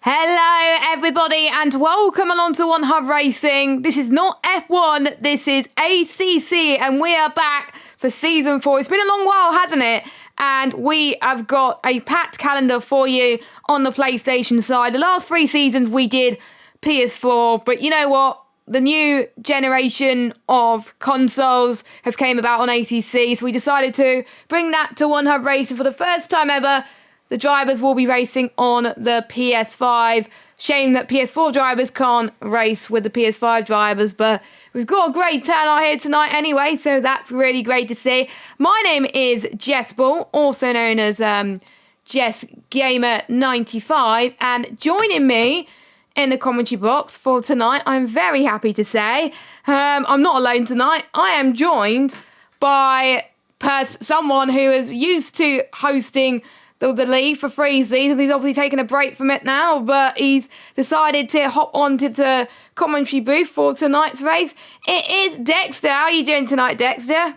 Hello everybody and welcome along to OneHubRacing. This is not F1, this is ACC and we are back for Season 4. It's been a long while, hasn't it? And we have got a packed calendar for you on the PlayStation side. The last 3 seasons we did PS4, but you know what? The new generation of consoles have came about on ACC, so we decided to bring that to OneHubRacing for the first time ever. The drivers will be racing on the PS5. Shame that PS4 drivers can't race with the PS5 drivers, but we've got a great turnout here tonight anyway, so that's really great to see. My name is Jess Ball, also known as Jess Gamer 95, and joining me in the commentary box for tonight, I'm very happy to say, I'm not alone tonight. I am joined by someone who is used to hosting the league for 3 seasons. He's obviously taken a break from it now, but he's decided to hop onto the commentary booth for tonight's race. It is Dexter. How are you doing tonight, Dexter?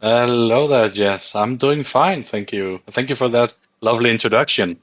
Hello there, Jess. I'm doing fine, thank you. Thank you for that lovely introduction.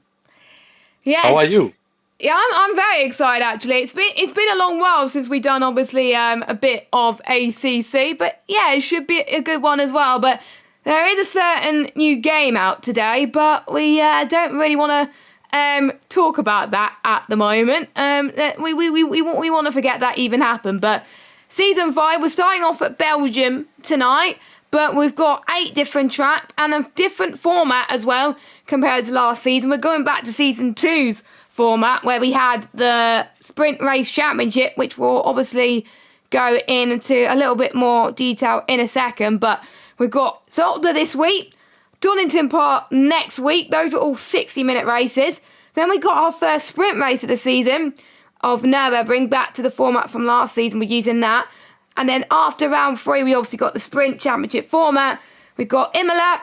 Yes. How are you? Yeah, I'm very excited actually. It's been a long while since we've done obviously a bit of ACC, but yeah, it should be a good one as well. But there is a certain new game out today, but we don't really want to talk about that at the moment. We want to forget that even happened. But Season 5, we're starting off at Belgium tonight, but we've got 8 different tracks and a different format as well compared to last season. We're going back to Season 2's format where we had the Sprint Race Championship, which will obviously go into a little bit more detail in a second, but we've got Zolder this week, Donington Park next week. Those are all 60-minute races. Then we got our first sprint race of the season of Nürburgring, back to the format from last season. We're using that. And then after round 3, we obviously got the sprint championship format. We got Imola,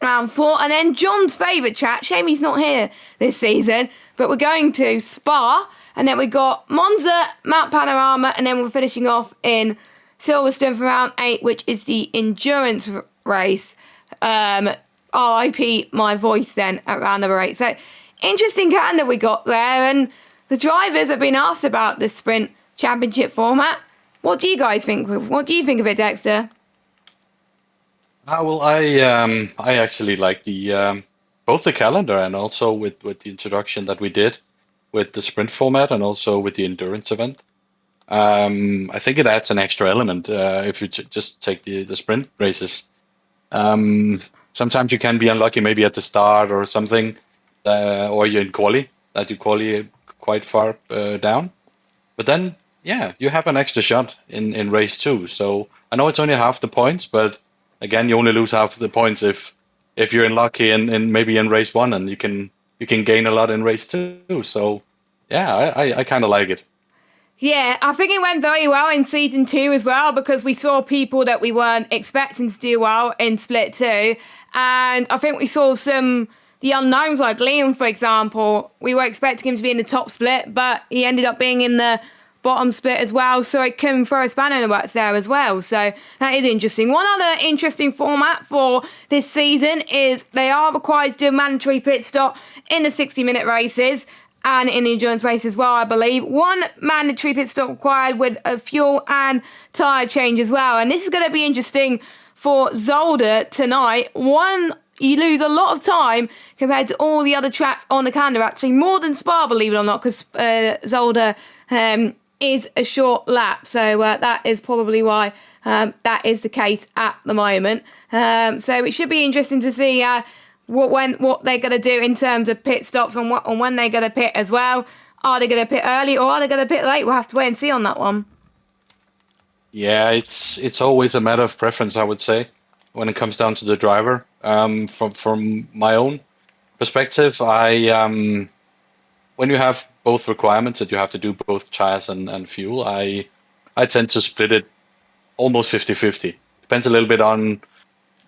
round 4. And then John's favourite track, shame he's not here this season, but we're going to Spa. And then we got Monza, Mount Panorama, and then we're finishing off in Silverstone for round 8, which is the endurance race. RIP my voice then at round number 8. So interesting calendar we got there, and the drivers have been asked about the sprint championship format. What do you guys think? What do you think of it, Dexter? Well, I actually like the both the calendar and also with the introduction that we did with the sprint format and also with the endurance event. I think it adds an extra element if you just take the sprint races. Sometimes you can be unlucky, maybe at the start or something, or you're in quali, that you quali quite far down. But then, yeah, you have an extra shot in race 2. So I know it's only half the points, but again, you only lose half the points if you're unlucky and maybe in race 1, and you can gain a lot in race 2. So yeah, I kind of like it. Yeah, I think it went very well in Season 2 as well, because we saw people that we weren't expecting to do well in Split 2. And I think we saw the unknowns, like Liam, for example. We were expecting him to be in the top split, but he ended up being in the bottom split as well. So it can throw a spanner in the works there as well. So that is interesting. One other interesting format for this season is they are required to do a mandatory pit stop in the 60-minute races and in the endurance race as well, I believe. 1 mandatory pit stop required with a fuel and tyre change as well. And this is going to be interesting for Zolder tonight. You lose a lot of time compared to all the other tracks on the calendar, actually more than Spa, believe it or not, because Zolder is a short lap. So that is probably why that is the case at the moment. So it should be interesting to see what they're going to do in terms of pit stops on when they're going to pit as well. Are they going to pit early or are they going to pit late? We'll have to wait and see on that one. Yeah, it's always a matter of preference, I would say, when it comes down to the driver. From my own perspective, when you have both requirements that you have to do both tires and fuel, I tend to split it almost 50-50. Depends a little bit on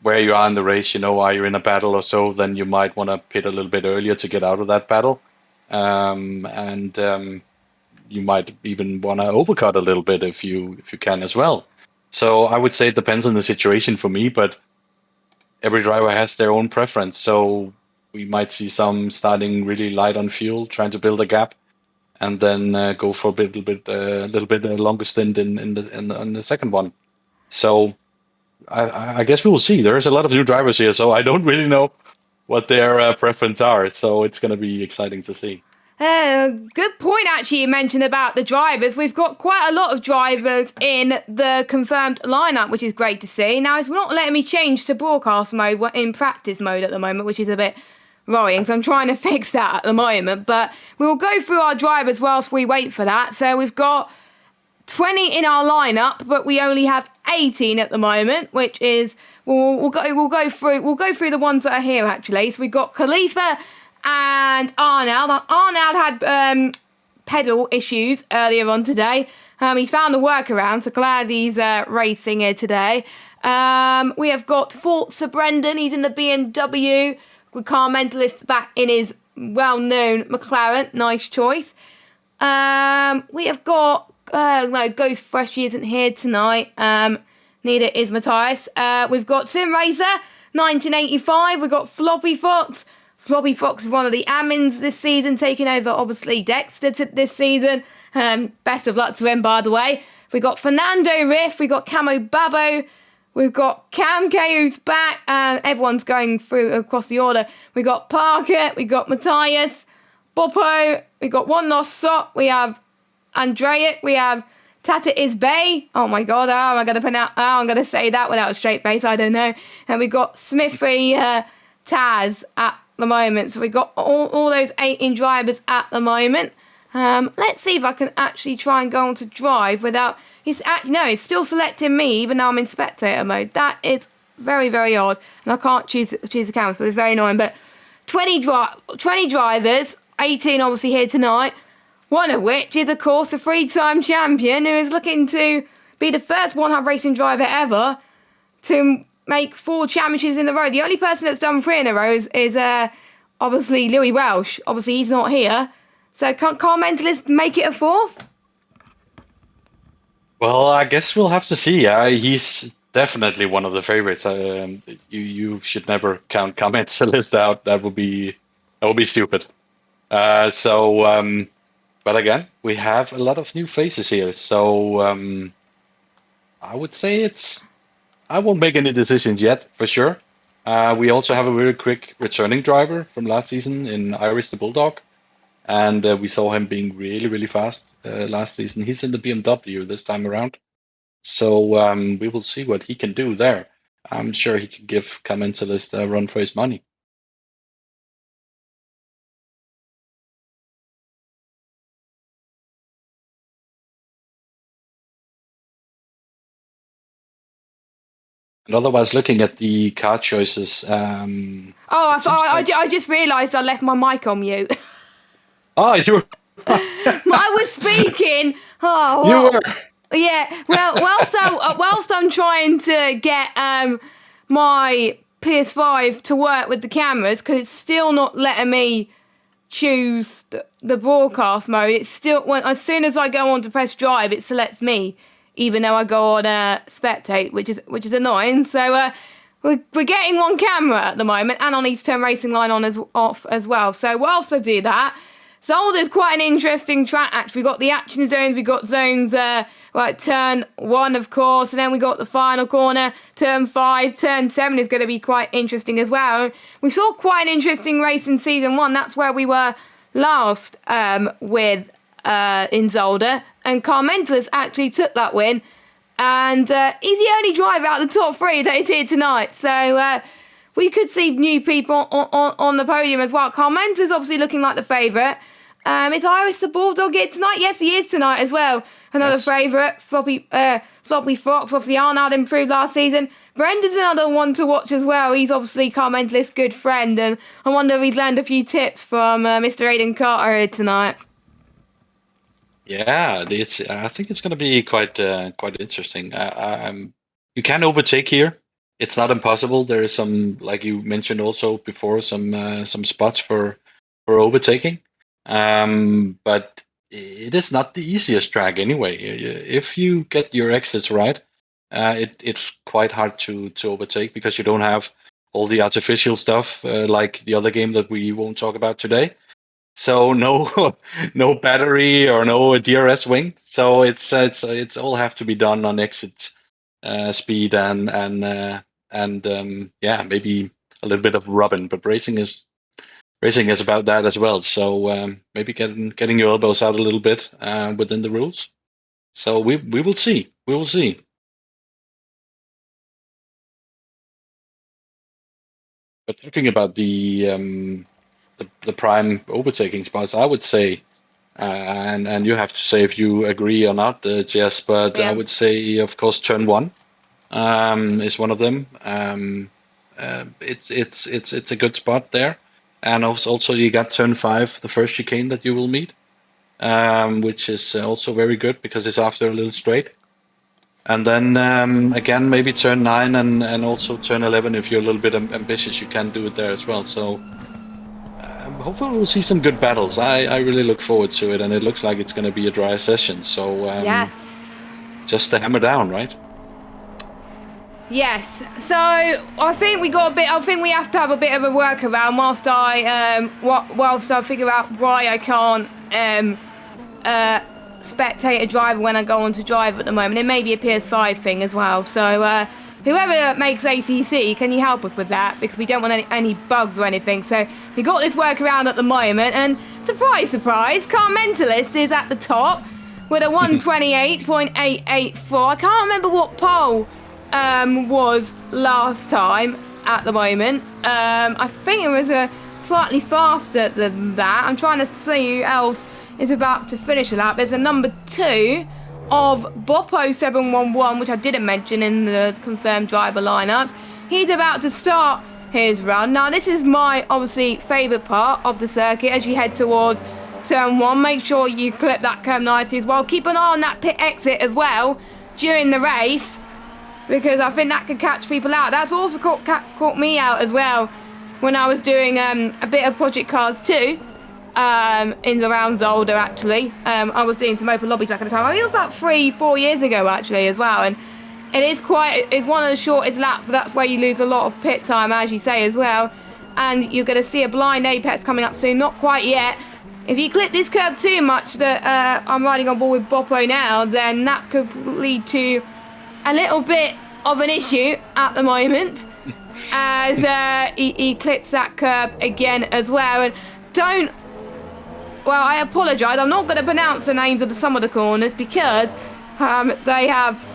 where you are in the race. Are you in a battle or so, then you might want to pit a little bit earlier to get out of that battle. And you might even want to overcut a little bit if you can as well. So I would say it depends on the situation for me, but every driver has their own preference. So we might see some starting really light on fuel, trying to build a gap, and then go for a little bit longer stint in the second one. So I guess we will see. There's a lot of new drivers here, so I don't really know what their preference are. So it's going to be exciting to see. Good point, actually, you mentioned about the drivers. We've got quite a lot of drivers in the confirmed lineup, which is great to see. Now, it's not letting me change to broadcast mode in practice mode at the moment, which is a bit worrying. So I'm trying to fix that at the moment. But we'll go through our drivers whilst we wait for that. So we've got 20 in our lineup, but we only have 18 at the moment, which is we'll go through the ones that are here actually. So we've got Khalifa and Arnold. Arnold had pedal issues earlier on today. He's found a workaround, so glad he's racing here today. We have got Forza Brendan. He's in the BMW with Car Mentalist back in his well-known McLaren. Nice choice. We have got no, Ghost Freshy isn't here tonight. Neither is Matthias. We've got Sim Racer 1985. We've got Floppy Fox. Floppy Fox is one of the admins this season, taking over, obviously, Dexter this season. Best of luck to him, by the way. We've got Fernando Riff. We've got Camo Babbo. We've got Cam K, who's back. And everyone's going through across the order. We've got Parker. We've got Matthias. Boppo. We've got One Lost Sock. We have Andreic. We have Tata Isbay. Oh my god, how am I going to say that without a straight face? I don't know. And we've got Smithy Taz at the moment. So we've got all those 18 drivers at the moment. Let's see if I can actually try and go on to drive without... It's still selecting me even though I'm in spectator mode. That is very, very odd. And I can't choose the cameras, but it's very annoying. But 20 drivers, 18 obviously here tonight. One of which is, of course, a three-time champion who is looking to be the first OneHubRacing driver ever to make 4 championships in a row. The only person that's done 3 in a row is obviously Louis Welsh. Obviously, he's not here. So can't Car Mentalist make it a 4th? Well, I guess we'll have to see. He's definitely one of the favorites. You should never count Car Mentalist out. That would be stupid. But again, we have a lot of new faces here. So I would say I won't make any decisions yet, for sure. We also have a very quick returning driver from last season in Iris the Bulldog. And we saw him being really, really fast last season. He's in the BMW this time around. So we will see what he can do there. I'm sure he can give Car Mentalist a run for his money. And otherwise, looking at the car choices. I just realised I left my mic on mute. Oh, you were. I was speaking. Oh, you were. Yeah. Well, whilst I'm trying to get my PS5 to work with the cameras, because it's still not letting me choose the broadcast mode. It's still as soon as I go on to press drive, it selects me, even though I go on spectate, which is annoying. So we're getting one camera at the moment, and I need to turn racing line off as well. So whilst I do that, Zolder's quite an interesting track. Actually, we got the action zones. We got zones turn 1, of course, and then we got the final corner, turn 5, turn 7 is going to be quite interesting as well. We saw quite an interesting race in season 1. That's where we were last with in Zolder, and Car Mentalist actually took that win, and he's the only driver out of the top 3 that is here tonight. So we could see new people on the podium as well. Car Mentalist obviously looking like the favourite. Is Iris the Bulldog here tonight? Yes, he is tonight as well. Another favourite, Floppy Fox. Obviously, Arnold improved last season. Brendan's another one to watch as well. He's obviously Car Mentalist's good friend, and I wonder if he's learned a few tips from Mr. Aidan Carter here tonight. Yeah, I think it's going to be quite interesting. You can overtake here. It's not impossible. There is some, like you mentioned also before, some spots for overtaking. But it is not the easiest track anyway. If you get your exits right, it's quite hard to overtake because you don't have all the artificial stuff, like the other game that we won't talk about today. So no, no battery or no DRS wing. So it's all have to be done on exit speed and yeah, maybe a little bit of rubbing, but racing is about that as well. So maybe getting your elbows out a little bit within the rules. So we will see. We will see. But talking about the prime overtaking spots, I would say, and you have to say if you agree or not, Jess. But I would say, of course, turn one is one of them. It's a good spot there, and also you got turn 5, the first chicane that you will meet, which is also very good because it's after a little straight. And then again, maybe turn 9 and also turn 11. If you're a little bit ambitious, you can do it there as well. So hopefully we'll see some good battles. I really look forward to it, and it looks like it's going to be a dry session. So yes, just to hammer down, right? Yes. So I think we got a bit. I think we have to have a bit of a workaround whilst I figure out why I can't spectate a driver when I go on to drive at the moment. It may be a PS5 thing as well. So whoever makes ACC, can you help us with that? Because we don't want any bugs or anything. So we got this workaround at the moment, and surprise, surprise, Car Mentalist is at the top with a 128.884. I can't remember what pole was last time at the moment. I think it was slightly faster than that. I'm trying to see who else is about to finish a lap. There's a number 2 of Boppo711, which I didn't mention in the confirmed driver lineups. He's about to start his run. Now, this is my, obviously, favourite part of the circuit as you head towards turn 1. Make sure you clip that curve nicely as well. Keep an eye on that pit exit as well during the race, because I think that could catch people out. That's also caught me out as well when I was doing a bit of Project Cars 2 in around Zolder, actually. I was doing some open lobby track at the time. I think it was about 3-4 years ago, actually, as well. And it's one of the shortest laps, but that's where you lose a lot of pit time, as you say, as well. And you're going to see a blind apex coming up soon. Not quite yet. If you clip this curve too much that I'm riding on board with Boppo now, then that could lead to a little bit of an issue at the moment as he clips that curb again as well. And I apologise, I'm not going to pronounce the names of some of the corners because they have,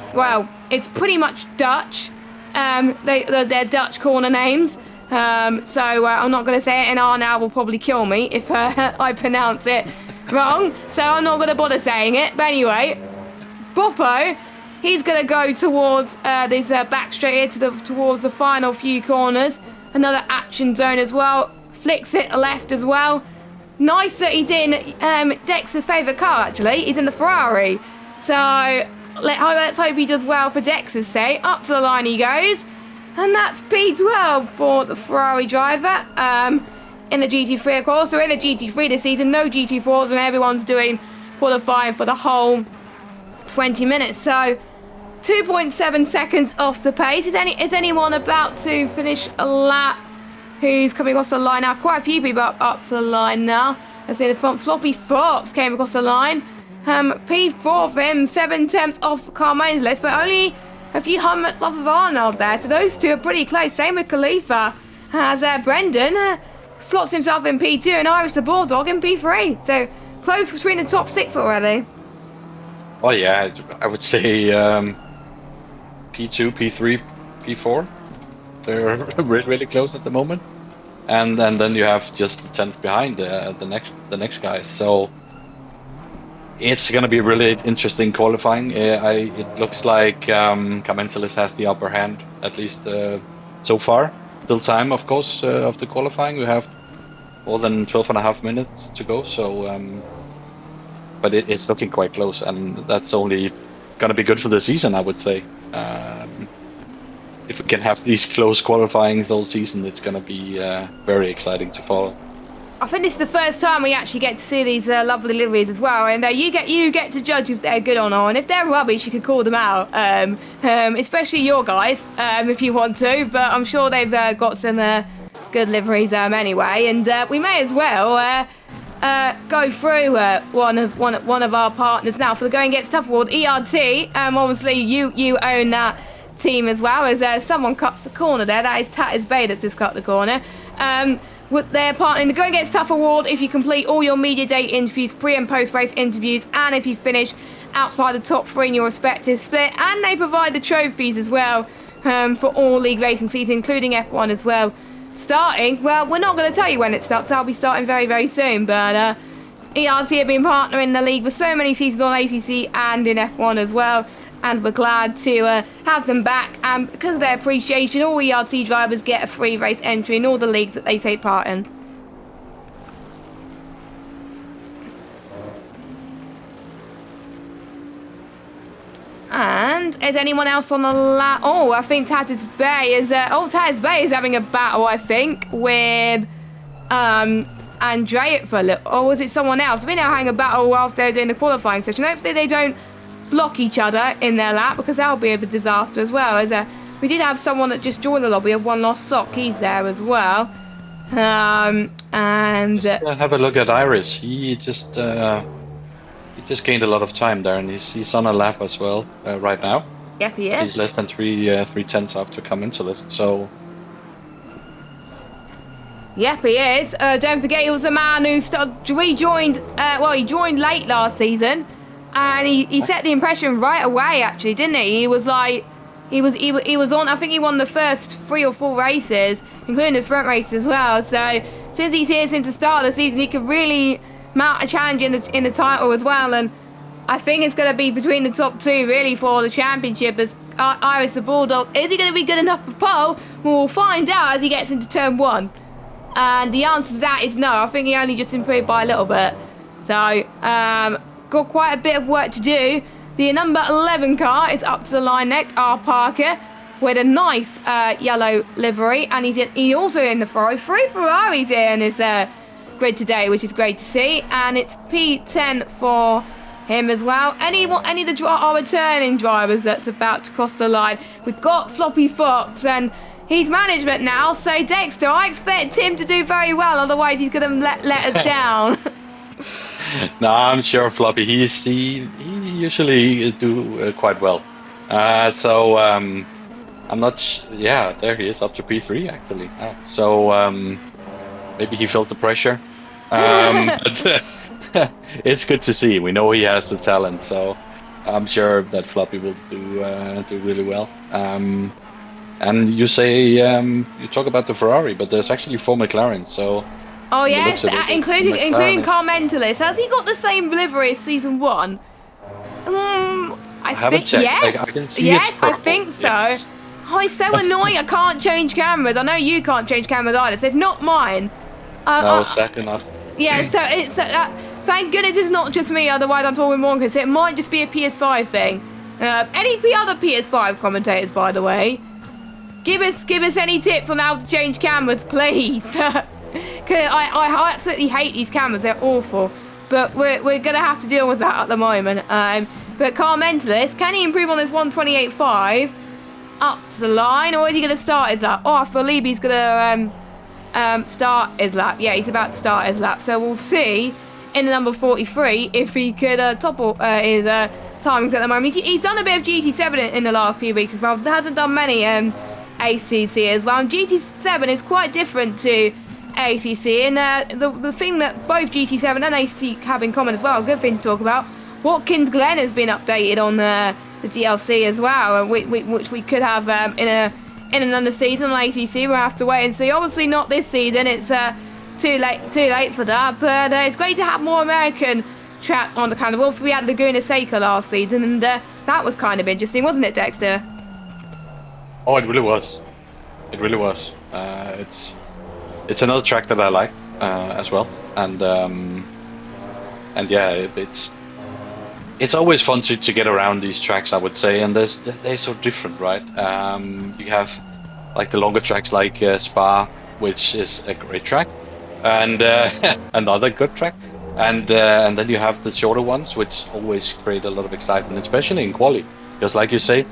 it's pretty much Dutch. They're Dutch corner names. So I'm not going to say it, and Arnoud will probably kill me if I pronounce it wrong. So I'm not going to bother saying it. But anyway, Boppo, he's going to go towards this back straight here towards the final few corners. Another action zone as well. Flicks it left as well. Nice that he's in Dex's favourite car, actually. He's in the Ferrari. So let's hope he does well for Dex's sake. Up to the line he goes. And that's P12 for the Ferrari driver in the GT3, of course. So in the GT3 this season, no GT4s, and everyone's doing qualifying for the whole 20 minutes. So 2.7 seconds off the pace. Is anyone about to finish a lap who's coming across the line now? Quite a few people up to the line now. I see the front Floppy Fox came across the line. P4 for him, 7 tenths off Carmine's list, but only a few hundredths off of Arnold there. So those two are pretty close. Same with Khalifa as Brendan slots himself in P2 and Iris the Bulldog in P3. So close between the top 6 already. Oh yeah, I would say P2, P3, P4. They're really close at the moment, and then you have just the 10th behind the next guys. So it's going to be really interesting qualifying. It looks like Carmentalis has the upper hand, at least so far. Still time, of course, of the qualifying. We have more than 12.5 minutes to go. So, but it's looking quite close, and that's only going to be good for the season, I would say. If we can have these close qualifyings all season, it's going to be very exciting to follow. I think this is the first time we actually get to see these lovely liveries as well, and you get to judge if they're good or not, and if they're rubbish, you can call them out, especially your guys, if you want to. But I'm sure they've got some good liveries anyway, and we may as well go through one of our partners now for the Going Gets Tough award, ERT. Obviously you own that team as well, as someone cuts the corner there. That is Tatters Bay that just cut the corner. With their partner in the Going Gets Tough award, if you complete all your media day interviews, pre and post race interviews, and if you finish outside the top 3 in your respective split, and they provide the trophies as well for all league racing seasons, including F1 as well. Starting, well, we're not going to tell you when it starts. I'll be starting very, very soon, but ERT have been partnering in the league for so many seasons on ACC and in F1 as well. And we're glad to have them back, and because of their appreciation, all ERT drivers get a free race entry in all the leagues that they take part in. And is anyone else on the lap? Oh, I think Tatters Bay is Tatters Bay is having a battle, I think, with Andrea for a little, or was it someone else? We now having a battle whilst they're doing the qualifying session. Hopefully they don't block each other in their lap, because that would be a disaster as well. As we did have someone that just joined the lobby of One Lost Sock. He's there as well. And have a look at Iris. He just gained a lot of time there, and he's on a lap as well right now. Yep, he is. He's less than three tenths after coming into list. So. Yep, he is. Don't forget, he was a man who rejoined. He joined late last season. And he set the impression right away, actually, didn't he? He was like, he was on. I think he won the first 3 or 4 races, including his front race as well. So since he's here since the start of the season, he could really mount a challenge in the title as well. And I think it's going to be between the top 2 really for the championship. As Iris the Bulldog, is he going to be good enough for pole? We'll find out as he gets into turn 1. And the answer to that is no. I think he only just improved by a little bit. So got quite a bit of work to do. The number 11 car is up to the line next, R. Parker, with a nice yellow livery, and he's also in the Ferrari. 3 Ferraris here in his grid today, which is great to see, and it's P10 for him as well. Any of our returning drivers that's about to cross the line. We've got Floppy Fox, and he's management now, so Dexter, I expect him to do very well, otherwise he's going to let us down. No, I'm sure Floppy. He usually do quite well. I'm not. Yeah, there he is, up to P3 actually. So maybe he felt the pressure. But it's good to see. We know he has the talent, so I'm sure that Floppy will do really well. And you say you talk about the Ferrari, but there's actually 4 McLarens. So. Oh yes, including Car Mentalist. Has he got the same livery as season 1? I haven't checked. Yes, I can see I think so. Yes. Oh, it's so annoying. I can't change cameras. I know you can't change cameras either. So it's not mine. No, second off. Yeah, so it's thank goodness it's not just me. Otherwise, I'm talking bonkers. So it might just be a PS5 thing. Any other PS5 commentators, by the way, give us any tips on how to change cameras, please. I absolutely hate these cameras, they're awful. But we're going to have to deal with that at the moment. But Car Mentalist, can he improve on this 128.5 up to the line, or is he going to start his lap? Oh, I believe he's going to start his lap. Yeah, he's about to start his lap. So we'll see in the number 43 if he could topple his timings at the moment. He's done a bit of GT7 in the last few weeks as well. Hasn't done many ACC as well. And GT7 is quite different to ACC, and the thing that both GT7 and ACC have in common as well, a good thing to talk about, Watkins Glen has been updated on the DLC as well, which we could have in another season on ACC. We'll have to wait and see. Obviously not this season, it's too late for that, but it's great to have more American tracks on the calendar. Also, we had Laguna Seca last season, and that was kind of interesting, wasn't it, Dexter? Oh, it really was. It really was. It's another track that I like as well, and yeah, it's always fun to get around these tracks, I would say, and they're so different, right? You have like the longer tracks like Spa, which is a great track, and another good track. And then you have the shorter ones, which always create a lot of excitement, especially in quali. Because like you say,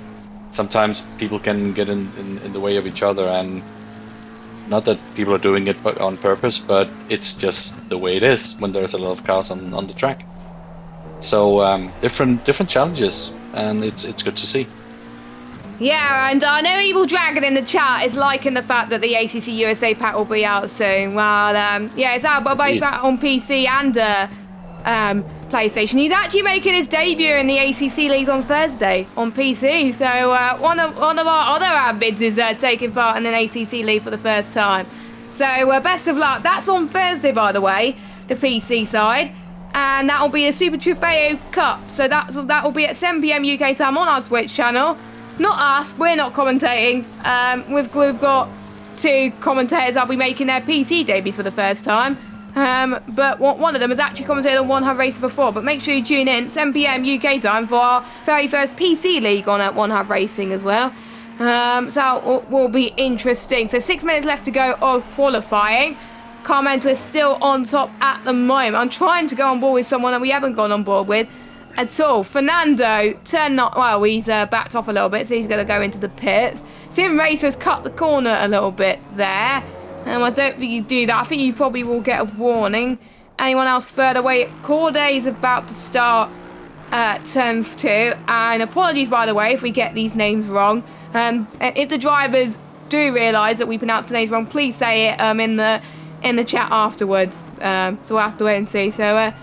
sometimes people can get in the way of each other, and not that people are doing it on purpose, but it's just the way it is when there's a lot of cars on the track. So different challenges, and it's good to see. Yeah, and I know Evil Dragon in the chat is liking the fact that the ACC USA pack will be out soon. Well, yeah, it's out both out on PC and PlayStation. He's actually making his debut in the ACC leagues on Thursday on PC. So one of our other admins is taking part in an ACC league for the first time. So best of luck. That's on Thursday, by the way, the PC side. And that will be a Super Trofeo Cup. So that will be at 7 PM UK time on our Twitch channel. Not us, we're not commentating. We've got two commentators that'll be making their PC debuts for the first time. But one of them has actually commentated on OneHubRacing before. But make sure you tune in 7 PM UK time for our very first PC league on OneHubRacing as well. So it will be interesting. So 6 minutes left to go of qualifying. Car Mentalist still on top at the moment. I'm trying to go on board with someone that we haven't gone on board with at all. Fernando he's backed off a little bit, so he's going to go into the pits. Sim Racer's cut the corner a little bit there. I don't think you do that. I think you probably will get a warning. Anyone else further away? Corday is about to start turn 2. And apologies, by the way, if we get these names wrong. If the drivers do realise that we pronounced the names wrong, please say it in the chat afterwards. So we'll have to wait and see. So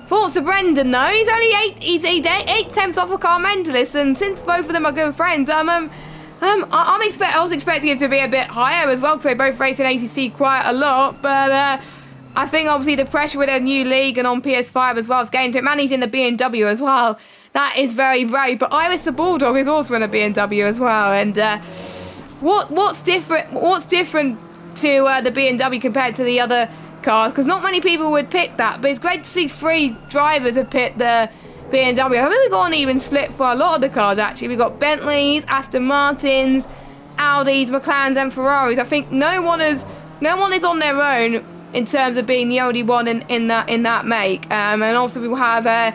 thoughts of Brendan though, he's only eight tenths off a Car Mentalist, and since both of them are good friends, I was expecting him to be a bit higher as well, because they both race in ACC quite a lot. But I think obviously the pressure with a new league and on PS5 as well is getting to him, and he's in the BMW as well. That is very brave. But Iris the Bulldog is also in a BMW as well. And what's different? What's different to the BMW compared to the other cars? Because not many people would pick that, but it's great to see 3 drivers have picked the BMW. I think we've got an even split for a lot of the cars actually. We've got Bentleys, Aston Martins, Audis, McLarens and Ferraris. I think no one is on their own in terms of being the only one in that make. And also we will have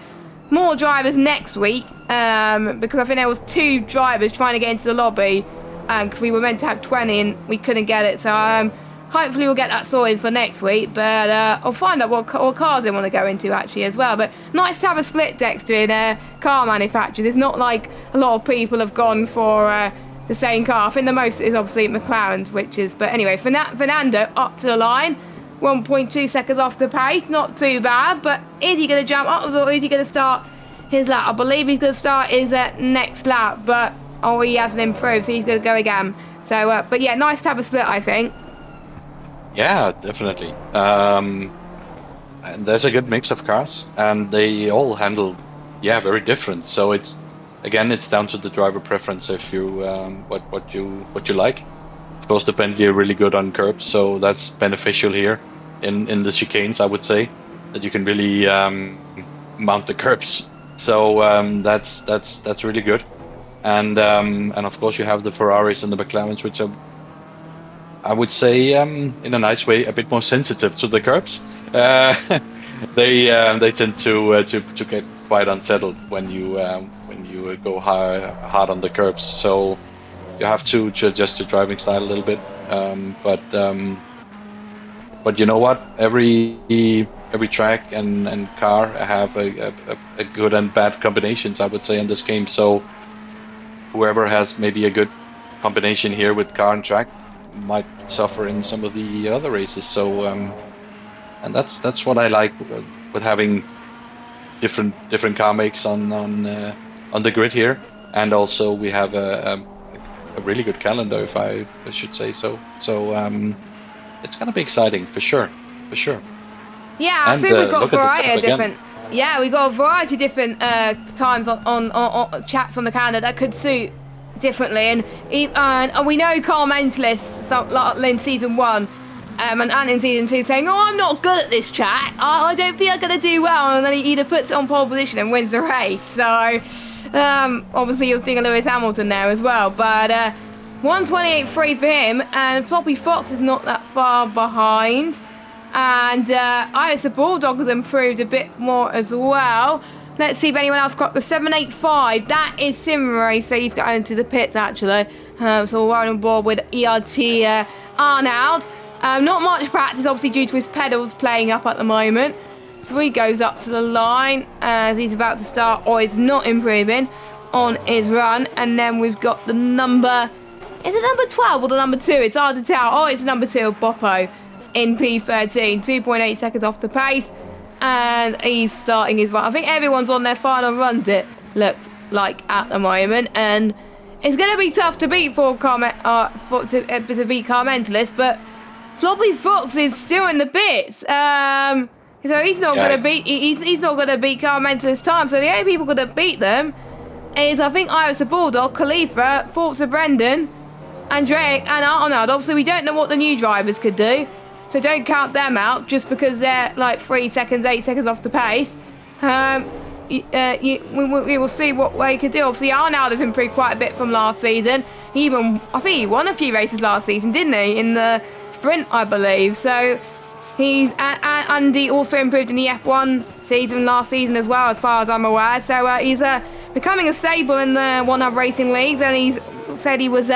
more drivers next week, because I think there was 2 drivers trying to get into the lobby, because we were meant to have 20 and we couldn't get it. So hopefully we'll get that sorted for next week. But I'll find out what cars they want to go into actually as well. But nice to have a split, Dexter, in car manufacturers. It's not like a lot of people have gone for the same car. I think the most is obviously McLaren's, but anyway, Fernando up to the line. 1.2 seconds off the pace, not too bad. But is he going to jump up, or is he going to start his lap? I believe he's going to start his next lap, but he hasn't improved, so he's going to go again. So, but yeah, nice to have a split, I think. Yeah, definitely. And there's a good mix of cars, and they all handle, very different. So it's down to the driver preference. If you what you like. Of course, the Bentley are really good on curbs, so that's beneficial here in the chicanes. I would say that you can really mount the curbs. So that's really good. And of course you have the Ferraris and the McLarens, which are, I would say, in a nice way, a bit more sensitive to the curbs. They tend to get quite unsettled when you go hard on the curbs. So you have to adjust your driving style a little bit. But you know what? Every track and car have a good and bad combinations, I would say, in this game. So whoever has maybe a good combination here with car and track might suffer in some of the other races. So and that's what I like with having different car makes on the grid here. And also we have a really good calendar, if I should say so. So it's gonna be exciting for sure. Yeah, I think we've got a variety of different. Yeah, we got a variety of different times on chats on the calendar that could suit differently, and we know Car Mentalist in season 1 and in season 2 saying, "Oh, I'm not good at this track. I don't think I'm gonna do well," and then he either puts it on pole position and wins the race. So obviously he was doing a Lewis Hamilton there as well, but 128.3 for him, and Floppy Fox is not that far behind. And Iris the Bulldog has improved a bit more as well. Let's see if anyone else got the 785. That is Simray, so he's going to the pits actually. So we're on board with ERT Arnold. Not much practice, obviously, due to his pedals playing up at the moment. So he goes up to the line as he's about to start, or is not improving on his run. And then we've got the number... Is it number 12 or the number 2? It's hard to tell. Oh, it's number 2, Boppo, in P13. 2.8 seconds off the pace. And he's starting his run. I think everyone's on their final runs, it looks like, at the moment. And it's going to be tough to beat to beat Carmentalist, but Floppy Fox is still in the pits. So he's not going to beat. He's not going to beat Carmentalist time. So the only people going to beat them is, I think, Iris the Bulldog, Khalifa, Forza Brendan, and Drake and Arnold. Obviously, we don't know what the new drivers could do, so don't count them out just because they're like 3 seconds, 8 seconds off the pace. We will see what they could do. Obviously, Arnold has improved quite a bit from last season. I think he won a few races last season, didn't he? In the sprint, I believe. So and he also improved in the F1 season last season as well, as far as I'm aware. So he's becoming a staple in the OneHubRacing leagues, and he's said he was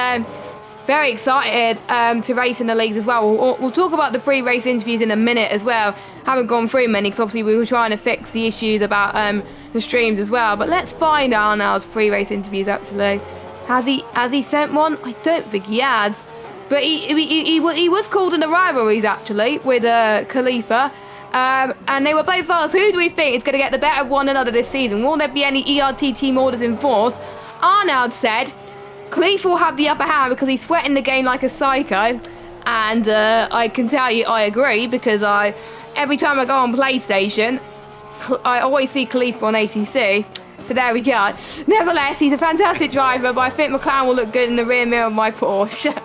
very excited to race in the leagues as well. We'll talk about the pre-race interviews in a minute as well. Haven't gone through many because obviously we were trying to fix the issues about the streams as well. But let's find Arnold's pre-race interviews actually. Has he sent one? I don't think he has. But he was called in the rivalries actually with Khalifa. And they were both asked, who do we think is going to get the better of one another this season? Will there be any ERT team orders enforced? Arnold said Khalifa will have the upper hand because he's sweating the game like a psycho. And I can tell you I agree, because every time I go on PlayStation, I always see Khalifa on ACC. So there we go. Nevertheless, he's a fantastic driver, but I think McLaren will look good in the rear mirror of my Porsche,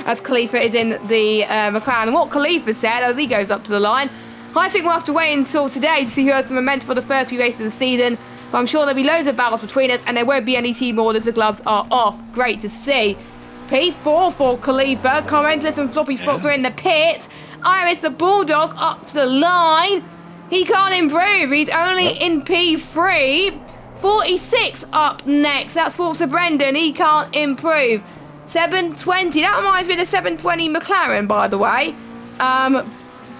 as Khalifa is in the McLaren. And what Khalifa said as he goes up to the line, I think we'll have to wait until today to see who has the momentum for the first few races of the season. But I'm sure there'll be loads of battles between us, and there won't be any team orders. The gloves are off. Great to see. P4 for Khalifa. Carmentalist and Floppy Fox are in the pit. Iris the Bulldog up to the line. He can't improve. He's only in P3. 46 up next. That's Forza Brendan. He can't improve. 720. That reminds me of the 720 McLaren, by the way.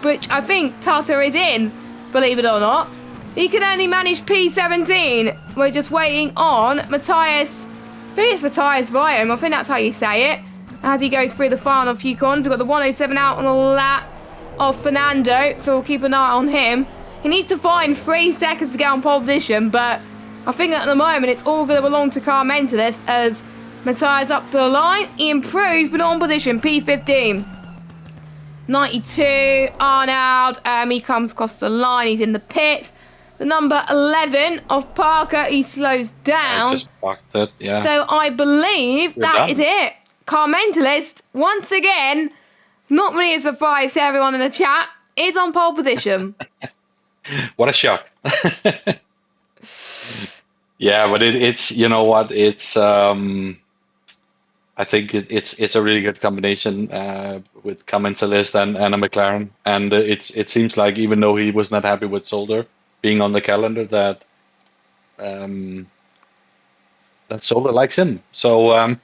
Which I think Tata is in, believe it or not. He can only manage P17. We're just waiting on Matthias. I think it's Matthias Ryan. I think that's how you say it. As he goes through the final few corners. We've got the 107 out on the lap of Fernando, so we'll keep an eye on him. He needs to find 3 seconds to get on pole position, but I think at the moment it's all going to belong to Carmentalist as Matthias up to the line. He improves, but not on position. P15. 92, Arnold. He comes across the line. He's in the pits. The number 11 of Parker, he slows down. I just parked it, yeah. So I believe that is it. Carmentalist, once again, not really a surprise to everyone in the chat, is on pole position. What a shock. Yeah, but it's you know what, it's I think it's a really good combination with Carmentalist and a McLaren, and it seems like, even though he was not happy with Zolder being on the calendar, that Zolder likes him. So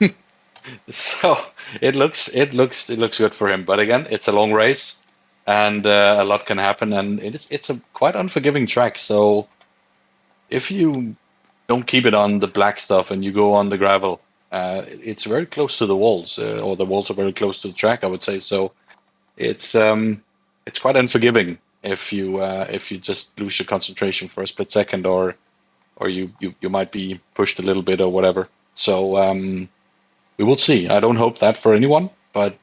so it looks good for him. But again, it's a long race, and a lot can happen, and it's a quite unforgiving track. So if you don't keep it on the black stuff and you go on the gravel, it's very close to the walls, or the walls are very close to the track, I would say. So it's quite unforgiving if you just lose your concentration for a split second, or you might be pushed a little bit or whatever. So we will see. I don't hope that for anyone, but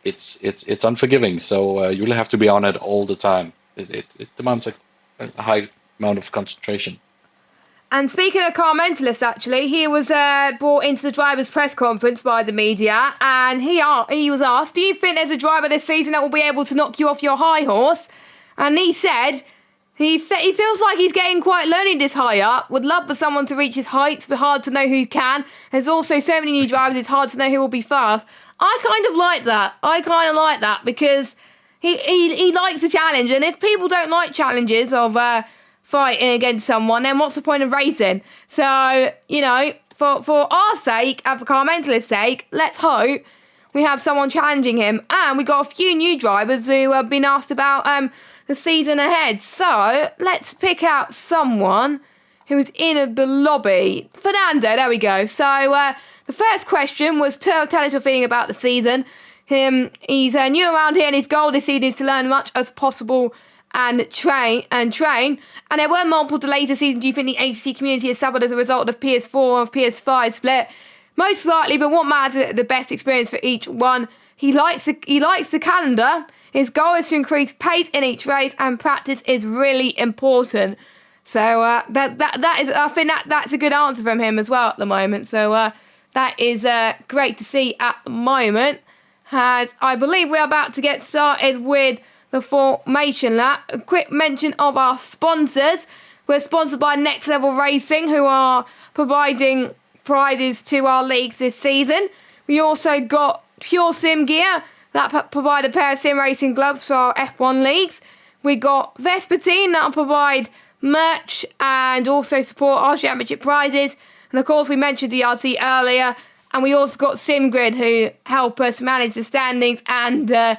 it's unforgiving. So you'll have to be on it all the time. It demands a high amount of concentration. And speaking of Carmentalist, actually, he was brought into the driver's press conference by the media, and he was asked, do you think there's a driver this season that will be able to knock you off your high horse? And he said he feels like he's getting quite lonely this high up, would love for someone to reach his heights, but hard to know who can. There's also so many new drivers, it's hard to know who will be fast. I kind of like that. Because he likes a challenge, and if people don't like challenges of fighting against someone, then what's the point of racing? So, you know, for our sake and for Car Mentalist's sake, let's hope we have someone challenging him. And we got a few new drivers who have been asked about the season ahead. So let's pick out someone who is in the lobby. Fernando, there we go. So the first question was, tell us your feeling about the season. He's new around here, and his goal this season is to learn as much as possible and train. And there were multiple delays this season. Do you think the ACC community has suffered as a result of PS4 or PS5 split? Most likely, but what matters is the best experience for each one. He likes the calendar. His goal is to increase pace in each race, and practice is really important. So that is, I think that's a good answer from him as well at the moment. So that is great to see at the moment. As I believe we're about to get started with the formation lap. A quick mention of our sponsors. We're sponsored by Next Level Racing, who are providing prizes to our leagues this season. We also got Pure Sim Gear that provide a pair of sim racing gloves for our F1 leagues. We got Vespertine that'll provide merch and also support our championship prizes. And of course, we mentioned the ERT earlier. And we also got SimGrid, who help us manage the standings and the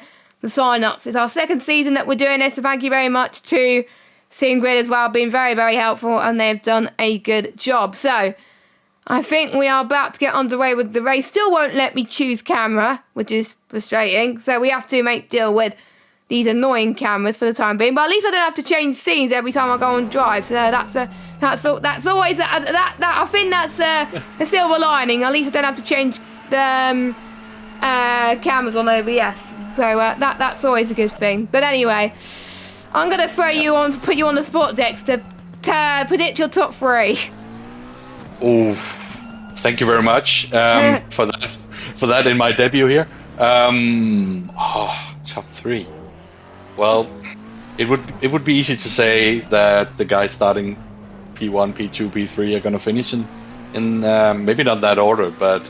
sign-ups. It's our second season that we're doing this, so thank you very much to SimGrid as well. Been very, very helpful, and they've done a good job. So I think we are about to get underway with the race. Still won't let me choose camera, which is frustrating. So we have to make deal with these annoying cameras for the time being. But at least I don't have to change scenes every time I go on drive. So that's always that I think that's a silver lining. At least I don't have to change the cameras on OBS. So that's always a good thing. But anyway, I'm gonna put you on the spot, Dex, to predict your top 3. Oh, thank you very much for that in my debut here. Top 3. Well, it would be easy to say that the guys starting P1, P2, P3 are going to finish in maybe not that order, but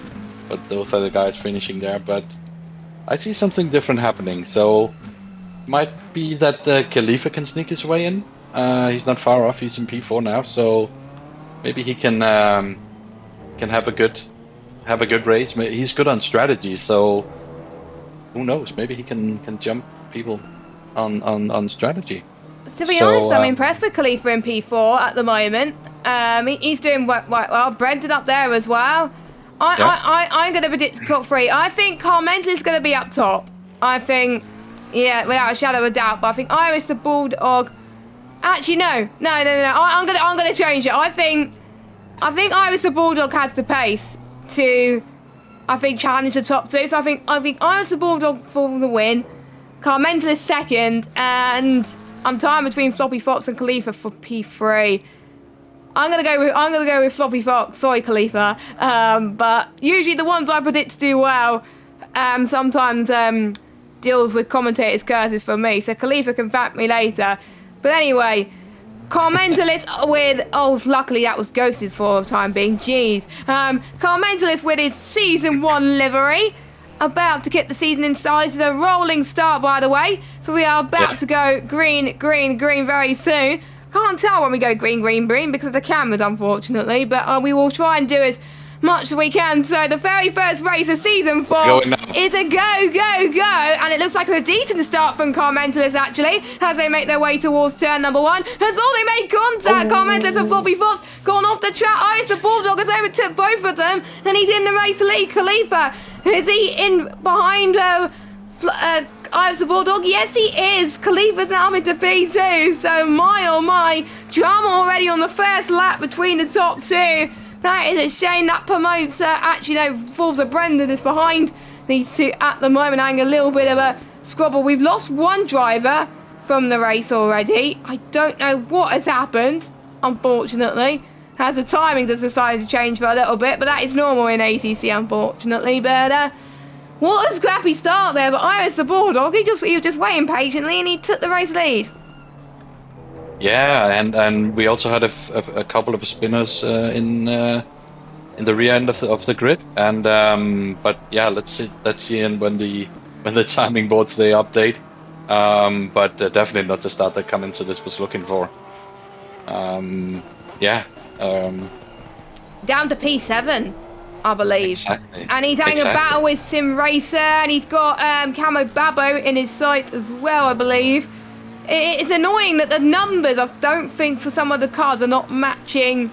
those are the guys finishing there. But I see something different happening. So might be that Khalifa can sneak his way in. He's not far off. He's in P4 now, so maybe he can have a good race. He's good on strategy, so who knows? Maybe he can jump people on strategy. To be honest, I'm impressed with Khalifa in P4 at the moment. He's doing well. Brendan up there as well. I'm going to predict the top 3. I think Carmental is going to be up top. I think, yeah, without a shadow of a doubt. But I think Iris the Bulldog. Actually, no. I'm going to change it. I think Iris the Bulldog has the pace to, challenge the top 2. So I think Iris the Bulldog for the win. Carmental is second, and I'm tied between Floppy Fox and Khalifa for P3. I'm gonna go with Floppy Fox. Sorry, Khalifa. But usually the ones I predict to do well, sometimes deals with commentators' curses for me. So Khalifa can back me later. But anyway, Carmentalist with luckily that was ghosted for the time being. Jeez. Carmentalist with his season 1 livery. About to get the season in style. This is a rolling start, by the way. So we are about to go green very soon. Can't tell when we go green because of the cameras, unfortunately. But we will try and do as much as we can. So the very first race of season 4 is a go. And it looks like a decent start from Carmentalist, actually, as they make their way towards turn number 1. As all they make contact, Carmentalist and Floppy Fox gone off the track. Iris the Bulldog has overtook both of them. And he's in the race lead. Khalifa, is he in behind Iris the Bulldog? Yes, he is. Khalifa's now into P2. So, my oh my. Drama already on the first lap between the top 2. That is a shame. That promotes, Forza Brendan is behind these 2 at the moment, having a little bit of a squabble. We've lost 1 driver from the race already. I don't know what has happened, unfortunately. As the timings have decided to change for a little bit, but that is normal in ACC, unfortunately. But what a scrappy start there. But Iris the Bulldog, he was just waiting patiently, and he took the race lead. Yeah, and we also had a couple of spinners in the rear end of the grid, and but yeah, let's see, and when the timing boards they update, but definitely not the start that Cummins was looking for. Yeah. Down to P7, I believe. Exactly. And he's having a battle with Sim Racer, and he's got Camo Babbo in his sight as well, I believe. It's annoying that the numbers, I don't think, for some of the cars are not matching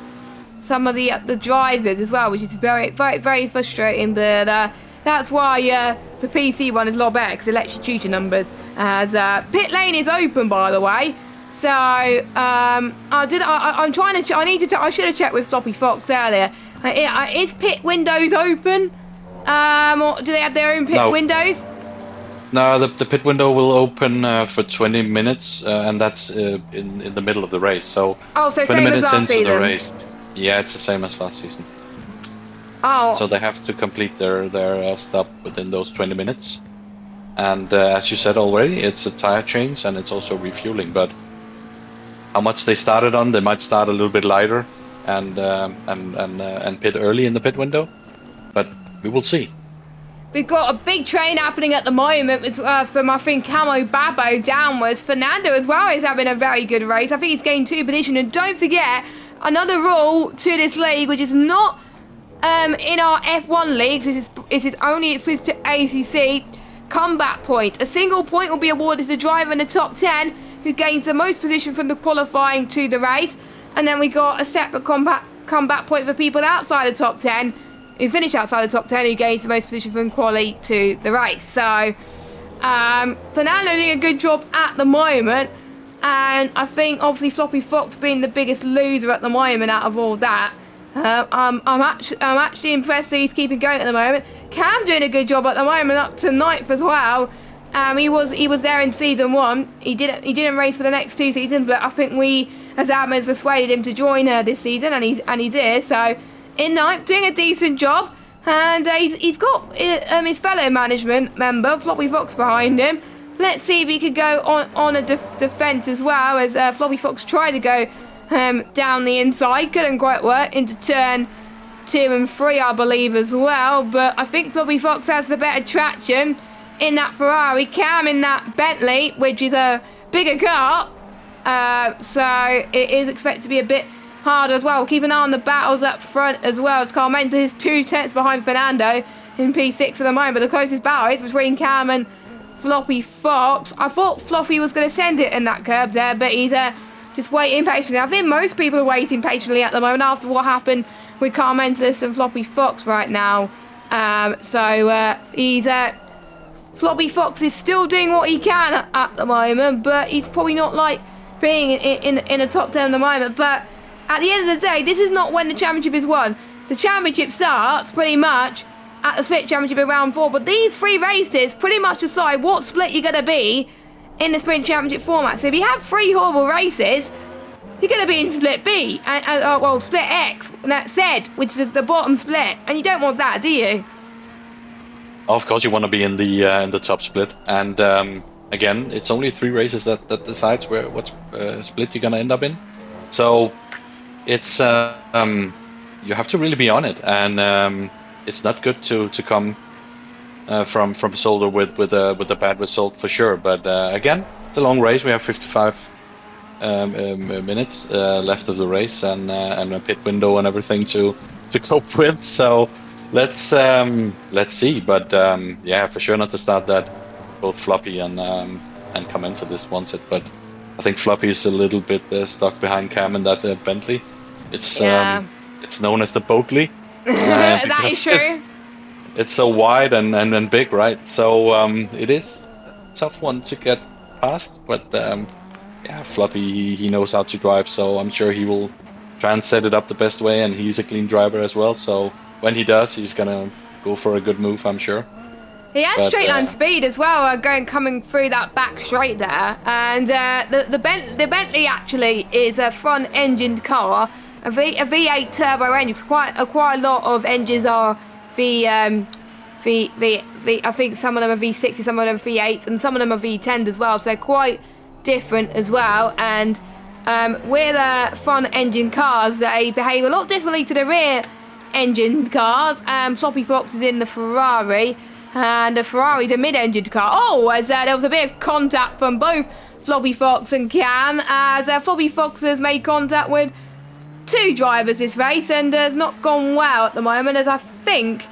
some of the drivers as well, which is very, very, very frustrating. But that's why the PC one is a lot better, because it lets you choose your numbers. As pit lane is open, by the way. So I should have checked with Floppy Fox earlier. Is pit windows open? Or do they have their own pit windows? No, the pit window will open for 20 minutes, and that's in the middle of the race. So, so 20 same minutes as last into the race. Yeah, it's the same as last season. Oh. So they have to complete their stop within those 20 minutes. And as you said already, it's a tire change and it's also refueling. But how much they started on, they might start a little bit lighter and pit early in the pit window. But we will see. We've got a big train happening at the moment from, I think, Camo Babbo downwards. Fernando as well is having a very good race. I think he's gained 2 positions. And don't forget, another rule to this league, which is not in our F1 leagues, this is only exclusive to ACC, comeback point. A single point will be awarded to the driver in the top 10 who gains the most position from the qualifying to the race. And then we got a separate comeback point for people outside the top 10 who finish outside the top 10 who gains the most position from quali to the race. So Fernando doing a good job at the moment, and I think obviously Floppy Fox being the biggest loser at the moment out of all that. I'm actually impressed that he's keeping going at the moment. Cam doing a good job at the moment, up to 9th as well. He was there in season 1. He didn't race for the next 2 seasons, but I think we as admins persuaded him to join this season, and he's here. So in 9th, doing a decent job, and he's got his fellow management member Floppy Fox behind him. Let's see if he could go on a defence as well, as Floppy Fox tried to go down the inside, couldn't quite work, into turn 2 and 3 I believe as well, but I think Floppy Fox has the better traction in that Ferrari. Cam in that Bentley, which is a bigger car, so it is expected to be a bit harder as well. Keep an eye on the battles up front as well, as Carmenta is 2 tenths behind Fernando in P6 at the moment, but the closest battle is between Cam and Floppy Fox. I thought Floppy was going to send it in that curb there, but he's just waiting patiently. I think most people are waiting patiently at the moment after what happened with Carmentis and Floppy Fox right now. Floppy Fox is still doing what he can at the moment, but he's probably not like being in a top 10 at the moment. But at the end of the day, this is not when the championship is won. The championship starts pretty much at the Split Championship in round 4, but these 3 races pretty much decide what split you're going to be in the Sprint Championship format. So if you have 3 horrible races, you're going to be in Split B, Split X, and that's Z, which is the bottom split, and you don't want that, do you? Of course, you want to be in the top split, and again, it's only 3 races that decides what split you're going to end up in. So it's you have to really be on it, and it's not good to come from Zolder with a bad result for sure. But again, it's a long race. We have 55 minutes left of the race, and a pit window and everything to cope with. So let's see. But yeah, for sure not to start that both Floppy and come into this wanted. But I think Floppy is a little bit stuck behind Cam in that Bentley. It's known as the Boatley. That is true. It's so wide and big, right? So it is a tough one to get past, but yeah, Floppy, he knows how to drive, so I'm sure he will try and set it up the best way, and he's a clean driver as well, so when he does, he's gonna go for a good move, I'm sure. He had straight line speed as well, coming through that back straight there, and the Bentley actually is a front-engined car. A V8 turbo engine. Quite a lot of engines are I think some of them are V60, some of them are V8, and some of them are V10 as well. So quite different as well. And with front engine cars, they behave a lot differently to the rear engine cars. Floppy Fox is in the Ferrari. And the Ferrari's a mid-engined car. Oh, as there was a bit of contact from both Floppy Fox and Cam, as Floppy Fox has made contact with 2 drivers this race, and has not gone well at the moment, as I think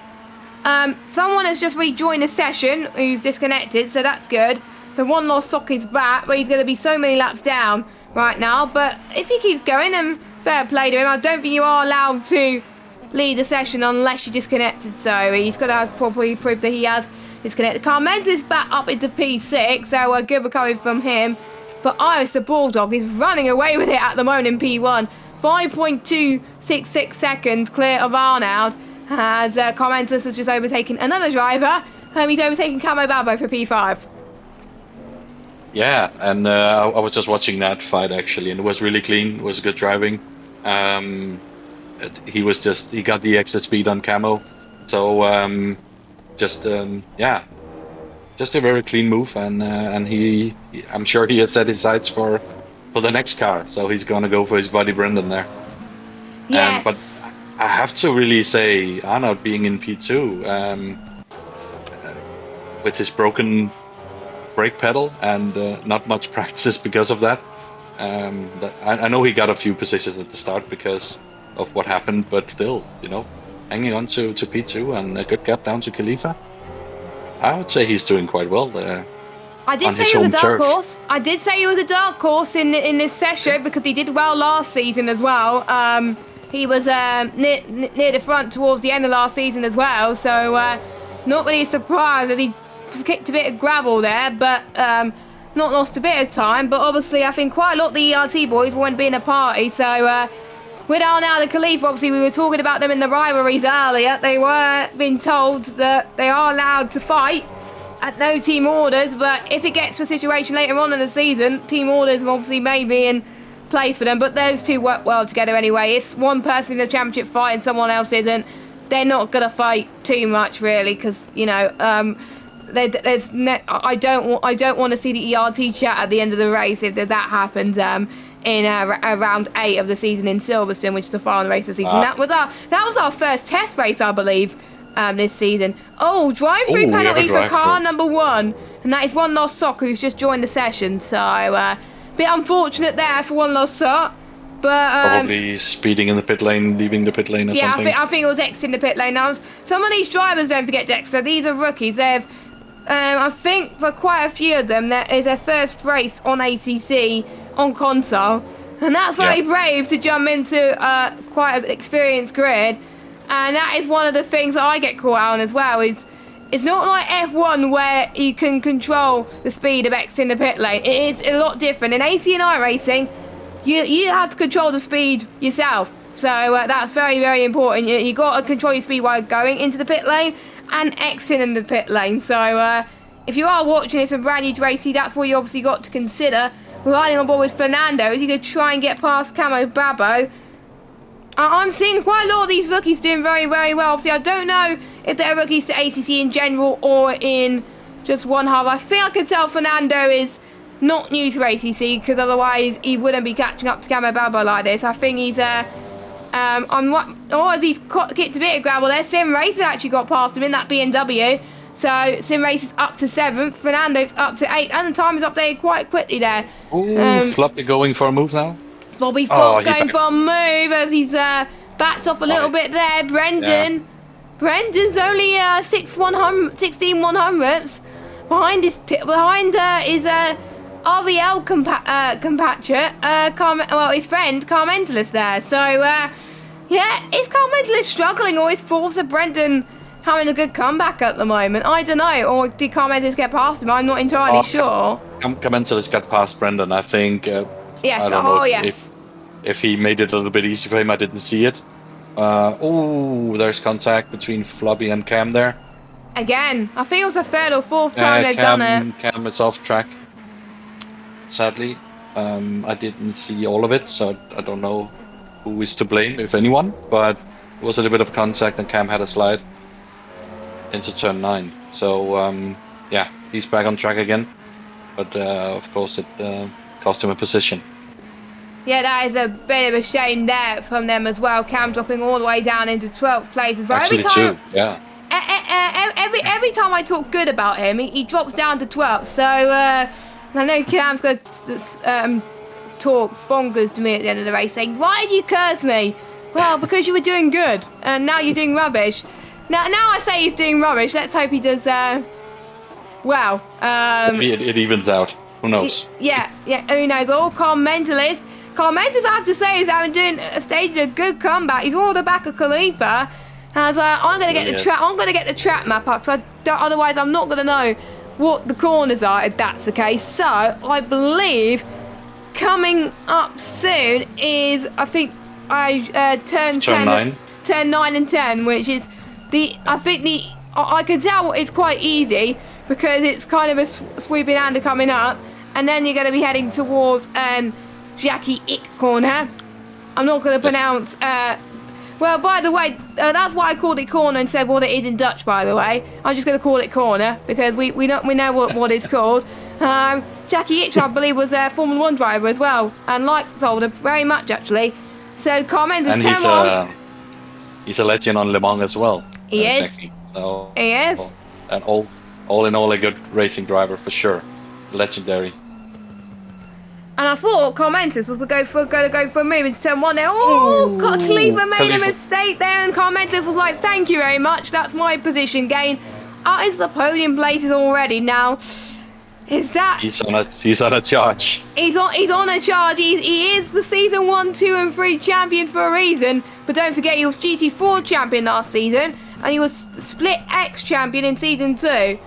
someone has just rejoined the session who's disconnected, so that's good. So One Lost Sock is back, but he's going to be so many laps down right now. But if he keeps going, then fair play to him. I don't think you are allowed to lead the session unless you're disconnected, so he's got to probably prove that he has disconnected. Carmen's is back up into P6, so a good recovery from him. But Iris the Bulldog is running away with it at the moment in P1. 5.266 seconds clear of Arnold, as Carmentis has just overtaken another driver. He's overtaken Camo Babo for P5. Yeah, and I was just watching that fight actually, and it was really clean. It was good driving. He got the exit speed on Camo, so just a very clean move, and I'm sure he has set his sights for the next car, so he's gonna go for his buddy Brendan there. Yes. But I have to really say, Arnold being in P2 with his broken brake pedal and not much practice because of that. I know he got a few positions at the start because of what happened, but still, hanging on to P2 and a good gap down to Khalifa. I would say he's doing quite well there. I did say he was a dark horse. I did say he was a dark horse in this session because he did well last season as well. He was near the front towards the end of last season as well, so not really surprised as he kicked a bit of gravel there, but not lost a bit of time. But obviously, I think quite a lot of the ERT boys won't be in a party, so with Arnold and Khalifa, obviously we were talking about them in the rivalries earlier. They were being told that they are allowed to fight at no team orders, but if it gets to a situation later on in the season, team orders obviously may be in place for them, but those two work well together anyway. If one person in the championship fight and someone else isn't, they're not going to fight too much really, because, I don't want to see the ERT chat at the end of the race if that happens in round 8 of the season in Silverstone, which is the final race of the season. That was our first test race, I believe, this season. Oh, drive-through penalty for car number 1, and that is One Lost Sock, who's just joined the session. So, bit unfortunate there for One Lost Sock, but probably speeding in the pit lane, leaving the pit lane or something. I think it was exiting the pit lane. Now, some of these drivers, don't forget, Dexter, these are rookies. They've I think for quite a few of them, that is their first race on ACC on console, and that's very brave to jump into quite an experienced grid. And that is one of the things that I get caught out on as well. Is it's not like F1 where you can control the speed of exiting the pit lane. It is a lot different in AC and iRacing. You have to control the speed yourself. So that's very, very important. You got to control your speed while going into the pit lane and exiting the pit lane. So if you are watching this and brand new to AC, that's what you obviously got to consider. We're riding on board with Fernando. Is he going to try and get past Camo Babo? I'm seeing quite a lot of these rookies doing very, very well. Obviously, I don't know if they're rookies to ACC in general or in just OneHub. I think I can tell Fernando is not new to ACC, because otherwise he wouldn't be catching up to Camo Babo like this. I think he's as he's kicked a bit of gravel there, Sim Race has actually got past him in that BMW. So Sim Race is up to 7th, Fernando's up to 8th, and the time is updated quite quickly there. Ooh, Floppy going for a move now. Bobby Fox going for a move as he's backed off a little bit there. Brendan's only 16 100ths behind his RVL compatriot, his friend Carmentalus there. So is Carmentalus struggling, or is Forza Brendan having a good comeback at the moment? I don't know. Or did Carmentalus get past him? I'm not entirely sure. Carmentalus got past Brendan, I think. Yes. I don't know if he made it a little bit easy for him. I didn't see it. There's contact between Floppy and Cam there. Again, I think it was the 3rd or 4th time they've done it. Cam is off track. Sadly, I didn't see all of it, so I don't know who is to blame, if anyone. But it was a little bit of contact, and Cam had a slide into turn 9. So he's back on track again. But of course, it cost him a position. Yeah, that is a bit of a shame there from them as well. Cam dropping all the way down into 12th place as well. Actually, Every time, too, yeah. every time I talk good about him, he drops down to 12th. So I know Cam's going to talk bonkers to me at the end of the race, saying, "Why did you curse me?" Well, because you were doing good, and now you're doing rubbish. Now I say he's doing rubbish. Let's hope he does well. Maybe it evens out. Who knows? Yeah, who knows? All Carl Mentalist, I have to say, is staged a good comeback. He's all the back of Khalifa. As I'm going to get the track. I'm going to get the track map up, because otherwise I'm not going to know what the corners are if that's the case. So I believe coming up soon is, I think, turn 9 and 10, which is I can tell it's quite easy because it's kind of a sweeping hander coming up, and then you're going to be heading towards Jackie Ick corner. I'm not going to pronounce. Well, by the way, that's why I called it corner and said what it is in Dutch. By the way, I'm just going to call it corner because we know what it's called. Jackie Ick, I believe, was a Formula 1 driver as well, and liked Zolder very much actually. So Carmen's 10-1. He's a legend on Le Mans as well. He is. Jackie. So, he is. And all in all, a good racing driver for sure. Legendary. And I thought Carmentis was going to go for a move into turn 1 there. Oh, Khalifa made a mistake there, and Carmentis was like, "Thank you very much. That's my position gain." Out is the podium places already now. Is that? He's on a charge. He's on a charge. He is the season 1, 2, and 3 champion for a reason. But don't forget, he was GT4 champion last season, and he was Split X champion in season 2.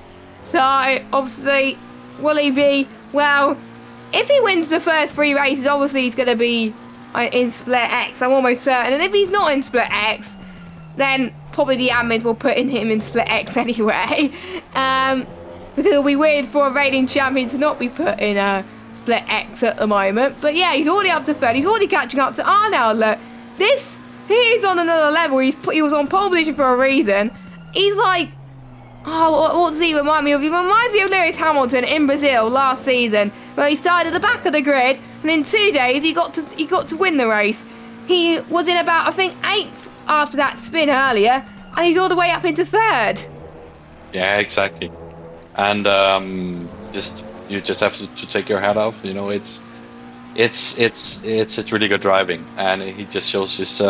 So obviously, will he be? Well, if he wins the first 3 races, obviously he's going to be in Split X. I'm almost certain. And if he's not in Split X, then probably the admins will put him in Split X anyway. Because it'll be weird for a reigning champion to not be put in a Split X at the moment. But yeah, he's already up to 3rd. He's already catching up to Arnold. Look, he is on another level. He was on pole position for a reason. He's like, what does he remind me of? He reminds me of Lewis Hamilton in Brazil last season, where he started at the back of the grid, and in 2 days he got to win the race. He was in about, I think, 8th after that spin earlier, and he's all the way up into 3rd. Yeah, exactly. And you just have to take your hat off. You know, it's really good driving, and he just shows his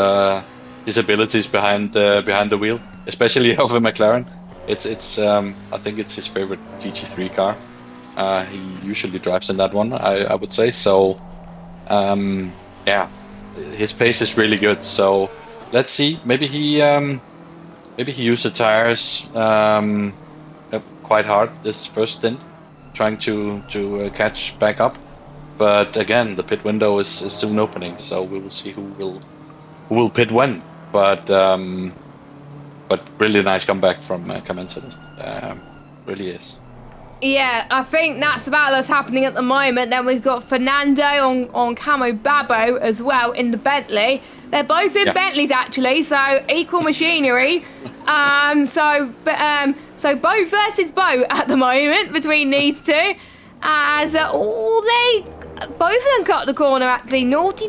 abilities behind the wheel, especially of a McLaren. It's I think it's his favorite GT3 car. He usually drives in that one, I would say. So yeah, his pace is really good. So let's see. Maybe he used the tires quite hard this first stint, trying to catch back up. But again, the pit window is soon opening, so we will see who will pit when. But really nice comeback from Kamensalist. Really is. Yeah, I think that's about what's happening at the moment. Then we've got Fernando on Camo Babo as well in the Bentley. They're both in Bentleys actually, so equal machinery. So Bo versus Bo at the moment between these two. As both of them cut the corner actually, naughty.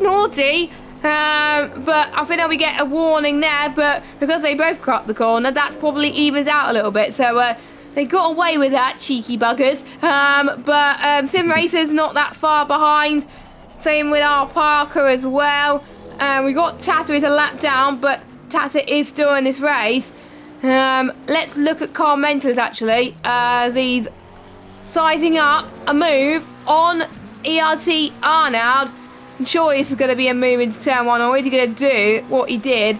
But I think we get a warning there, but because they both cut the corner, that's probably evens out a little bit. So they got away with that, cheeky buggers. But Sim Racer's not that far behind. Same with our Parker as well. We got Tata is a lap down, but Tata is still in this race. Let's look at Carl Mentors actually, as he's sizing up a move on ERT Arnold. I'm sure this is going to be a move into turn 1, or is he going to do what he did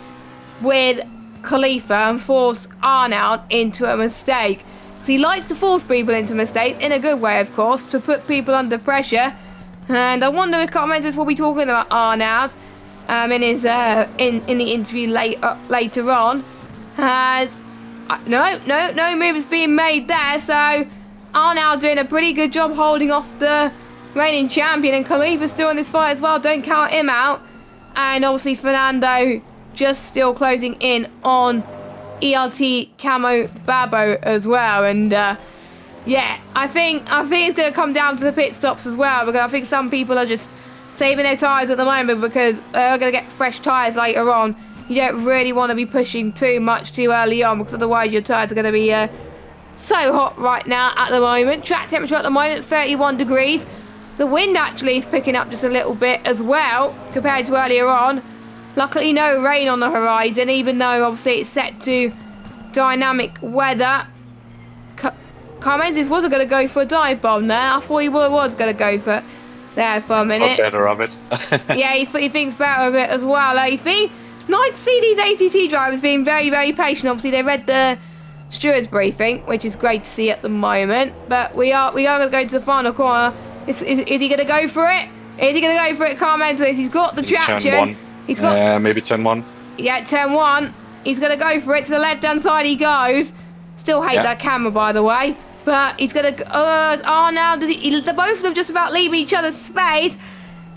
with Khalifa and force Arnold into a mistake? So he likes to force people into mistakes, in a good way of course, to put people under pressure. And I wonder if Carl Mentors will be talking about Arnold in his in the interview later on. As no move is being made there, so Arnold doing a pretty good job holding off the reigning champion, and Khalifa's still in this fight as well, don't count him out. And obviously Fernando just still closing in on ERT Camo Babo as well. And yeah, I think it's going to come down to the pit stops as well, because I think some people are just saving their tyres at the moment because they're going to get fresh tyres later on. you don't really want to be pushing too much too early on, because otherwise your tyres are going to be so hot right now at the moment. Track temperature at the moment, 31 degrees. The wind actually is picking up just a little bit as well compared to earlier on. Luckily no rain on the horizon, even though obviously it's set to dynamic weather. Carmentis wasn't going to go for a dive bomb there. I thought he was going to go for it there for a minute. Thought better of it. Yeah, he thinks better of it as well. It's been nice to see these ACC drivers being very, very patient. Obviously, they read the steward's briefing, which is great to see at the moment. But we are going to go to the final corner. Is he going to go for it? Is he going to go for it, Carmentis? He's got the traction. Turn 1. He's got maybe turn 1. Yeah, turn 1. He's going to go for it. To the left-hand side he goes. Still hate that camera, by the way. But he's going to... now does he... Both of them just about leave each other's space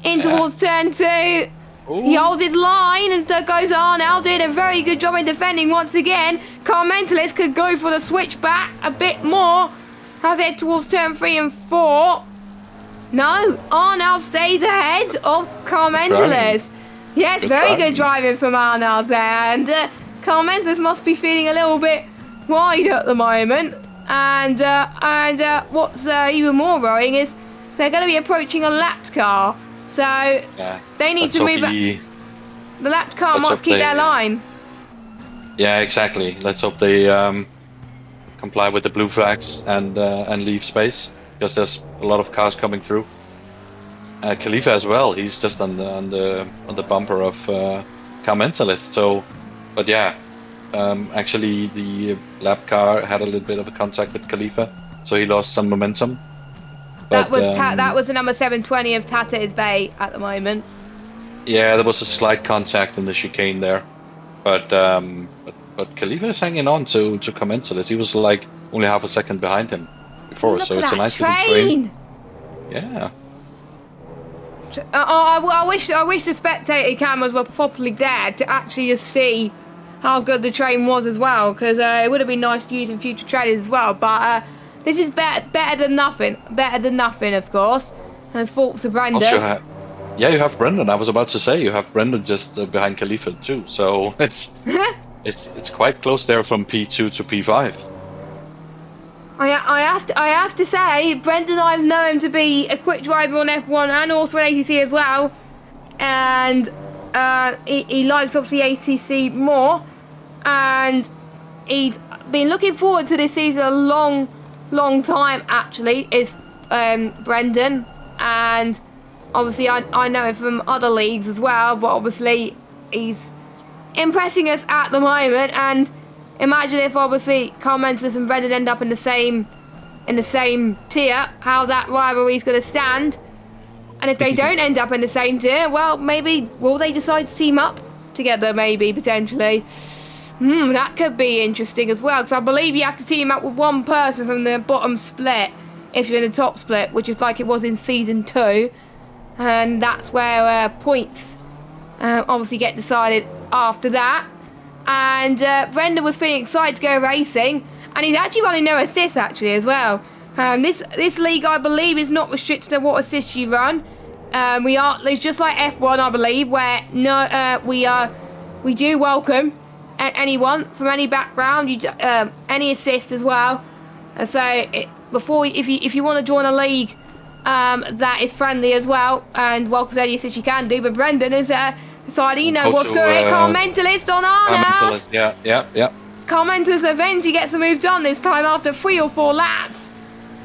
in towards turn 2. Ooh. He holds his line and goes on. Now doing a very good job in defending once again. Carmentis could go for the switchback a bit more. As they head towards turn 3 and 4. No, Arnold stays ahead of Carmentis. Yes, very good driving from Arnold there. And Carmentis must be feeling a little bit wide at the moment. And what's even more worrying is they're going to be approaching a lapped car. So they need to move. The lapped car must keep their line. Yeah, exactly. Let's hope they comply with the blue flags and leave space, because there's a lot of cars coming through. Khalifa as well. He's just on the bumper of Carmentis. So, but yeah. Actually, the lap car had a little bit of a contact with Khalifa, so he lost some momentum. But, that was the number 720 of Tata's Bay at the moment. Yeah, there was a slight contact in the chicane there, but Khalifa is hanging on to Carmentis. He was like only half a second behind him before, so it's a nice little train. Yeah. I wish the spectator cameras were properly there to actually just see how good the train was as well, because it would have been nice to use in future trailers as well. But this is better than nothing. Better than nothing, of course. And it's faults to Brendan. Also, you have Brendan. I was about to say you have Brendan just behind Khalifa too. So it's quite close there from P2 to P5. I have to say, Brendan, I've known him to be a quick driver on F1 and also an ACC as well, and he likes obviously ACC more. And he's been looking forward to this season a long time, actually, is Brendan. And obviously I know him from other leagues as well, but obviously he's impressing us at the moment. And imagine if obviously Carmentis and Brendan end up in the same tier, how that rivalry is going to stand. And if they don't end up in the same tier, well, maybe will they decide to team up together, maybe, potentially. That could be interesting as well, because I believe you have to team up with one person from the bottom split if you're in the top split, which is like it was in Season 2. And that's where points obviously get decided after that. And Brendan was feeling excited to go racing, and he's actually running no assists, actually, as well. This league, I believe, is not restricted to what assists you run. It's just like F1, I believe, where we do welcome anyone from any background, any assist as well. And so if you want to join a league that is friendly as well and welcomes any assist you can do, but Brendan is deciding, what's going on. Carmentis on Arnold. Yeah. Carmentis eventually gets the move done, this time after 3 or 4 laps.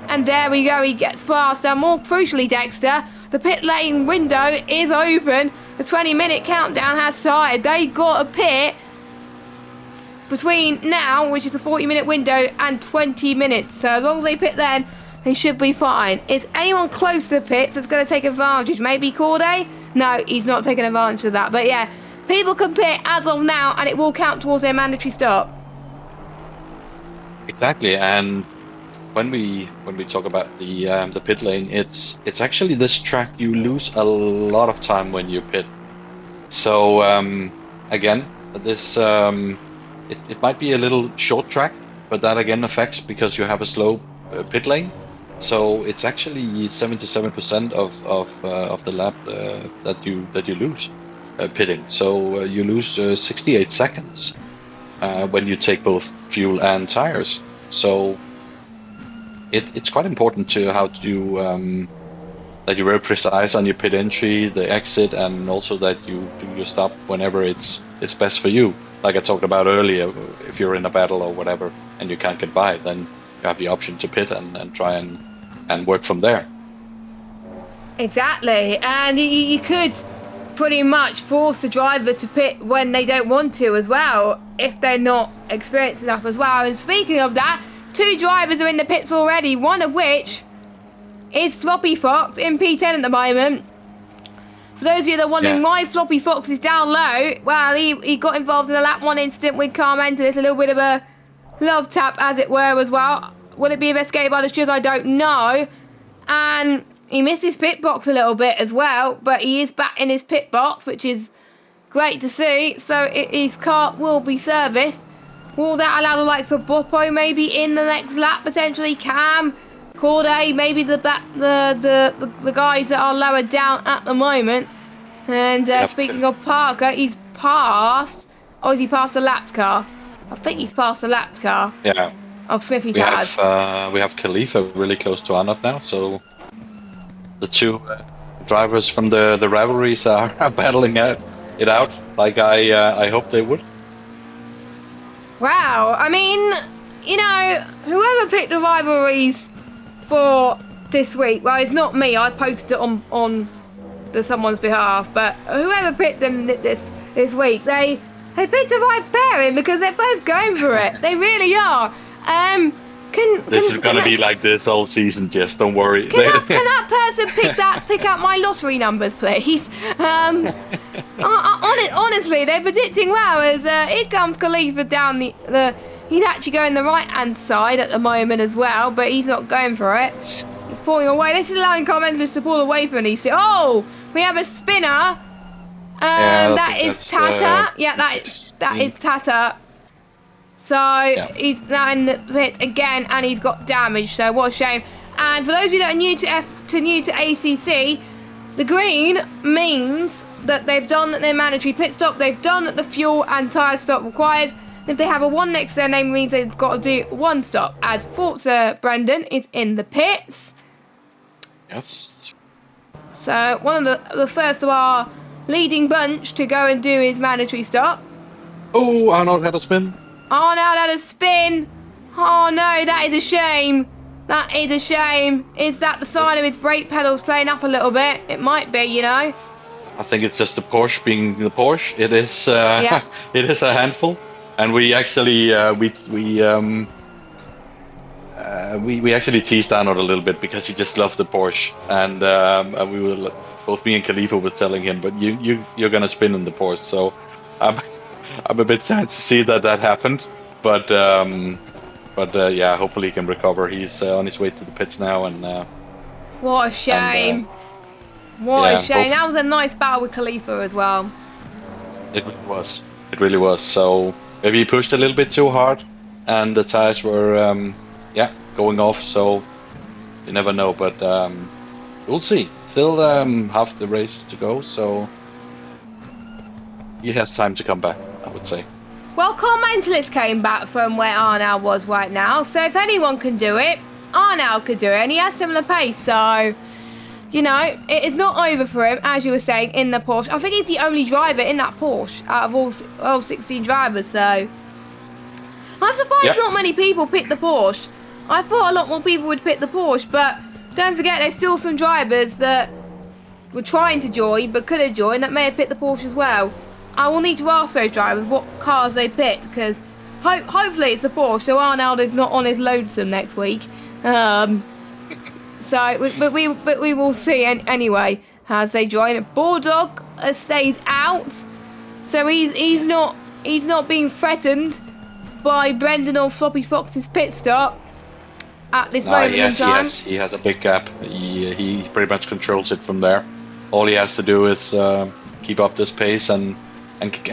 And there we go, he gets past. And more crucially, Dexter, the pit lane window is open. The 20-minute countdown has started. They got a pit between now, which is a 40-minute window, and 20 minutes. So as long as they pit then, they should be fine. Is anyone close to the pits that's going to take advantage? Maybe Corday? No, he's not taking advantage of that. But yeah, people can pit as of now, and it will count towards their mandatory stop. Exactly, and when we talk about the pit lane, it's actually this track you lose a lot of time when you pit. So again, this it might be a little short track, but that again affects because you have a slow pit lane. So it's actually 77% of the lap that you lose. pitting. So you lose 68 seconds when you take both fuel and tires. So it's quite important to how to that you're very precise on your pit entry, the exit, and also that you do your stop whenever it's best for you. Like I talked about earlier, if you're in a battle or whatever and you can't get by, then you have the option to pit and try and work from there. Exactly, and you could pretty much force the driver to pit when they don't want to as well, if they're not experienced enough as well. And speaking of that, 2 drivers are in the pits already, one of which is Floppy Fox in P10 at the moment. For those of you that are wondering why Floppy Fox is down low, well, he got involved in a lap 1 incident with Carmentis, a little bit of a love tap, as it were, as well. Will it be investigated by the stewards? I don't know. And he missed his pit box a little bit as well, but he is back in his pit box, which is great to see. So his car will be serviced. Will that allow the likes of Boppo maybe in the next lap, potentially? Cam, Corday, maybe the guys that are lower down at the moment. And speaking of Parker, he's passed. Oh, is he past the lapped car? I think he's past the lapped car. Yeah. Of Smithy's we have Khalifa really close to Arnold now, so the 2 drivers from the rivalries are battling it out like I hope they would. Wow, I mean, you know, whoever picked the rivalries for this week, well, it's not me, I posted it on someone's behalf, but whoever picked them this week, they picked the right pairing because they're both going for it. They really are. This is gonna be like this all season, Jess, don't worry. Can that person pick out my lottery numbers, please? Honestly, they're predicting well as here comes Khalifa down the he's actually going the right hand side at the moment as well, but he's not going for it. He's pulling away. This is allowing commenters to pull away from these two. Oh, we have a spinner. That is Tata. That is Tata. So he's now in the pit again, and he's got damage. So what a shame. And for those of you that are new to ACC, the green means that they've done their mandatory pit stop. They've done the fuel and tyre stop required. If they have a 1 next to their name, it means they've got to do 1 stop. As Forza Brendan is in the pits. Yes. So one of the first of our leading bunch to go and do his mandatory stop. Oh, Arnold had a spin. Oh no, that is a spin. Oh no, that is a shame. That is a shame. Is that the sign of his brake pedals playing up a little bit? It might be, you know. I think it's just the Porsche being the Porsche. It is it is a handful. And we actually we actually teased Arnold a little bit because he just loved the Porsche, and we were both me and Khalifa were telling him, but you're gonna spin in the Porsche. So I'm a bit sad to see that happened, but yeah, hopefully he can recover. He's on his way to the pits now, and what a shame. What a shame. That was a nice battle with Khalifa as well. It really was. It really was. So maybe he pushed a little bit too hard, and the tires were going off. So you never know, but we'll see. Still half the race to go, so he has time to come back, I would say. Well, Mentalist came back from where Arnold was right now, so if anyone can do it, Arnold could do it, and he has similar pace, so, you know, it is not over for him, as you were saying, in the Porsche. I think he's the only driver in that Porsche out of all 16 drivers, so I'm surprised not many people picked the Porsche. I thought a lot more people would pick the Porsche, but don't forget there's still some drivers that were trying to join but couldn't join that may have picked the Porsche as well. I will need to ask those drivers what cars they picked, because hopefully it's the Porsche, so Arnold is not on his lonesome next week. But we will see anyway as they join. Bulldog stays out, so he's not being threatened by Brendan or Floppy Fox's pit stop at this moment in time. He has a big gap. He pretty much controls it from there. All he has to do is keep up this pace and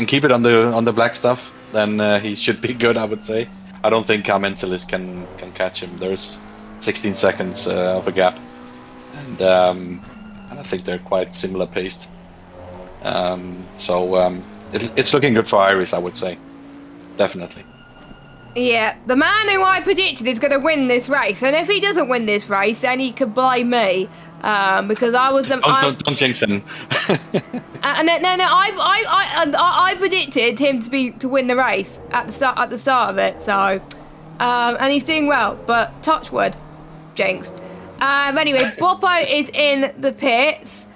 keep it on the black stuff. Then he should be good, I would say. I don't think Mentalist can catch him. There's 16 seconds of a gap, and I think they're quite similar paced. It's looking good for Iris, I would say. Definitely. Yeah, the man who I predicted is going to win this race, and if he doesn't win this race, then he could blame me, because I was the. Don't jinx him. I predicted him to win the race at the start of it. So, and he's doing well, but touch wood, jinx. Anyway, Boppo is in the pits,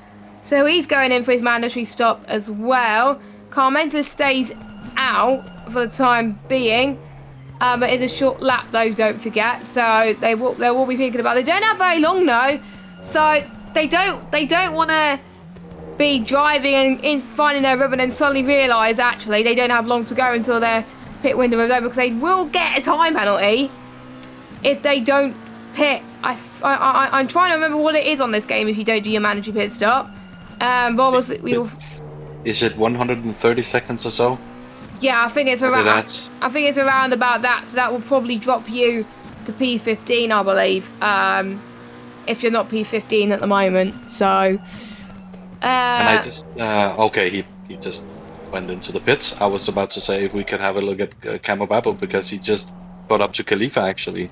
so he's going in for his mandatory stop as well. Carmenta stays out for the time being. But it's a short lap though, don't forget. So they will be thinking about it. They don't have very long though, so they don't want to be driving and finding their rhythm and suddenly realise actually they don't have long to go until their pit window is over, because they will get a time penalty if they don't pit. I'm trying to remember what it is on this game if you don't do your mandatory pit stop. But obviously Is it 130 seconds or so? Yeah, I think it's around. I think it's around about that. So that will probably drop you to P15, I believe. If you're not P15 at the moment. So. And I just okay, he just went into the pits. I was about to say if we could have a look at Camo Babel, because he just got up to Khalifa actually.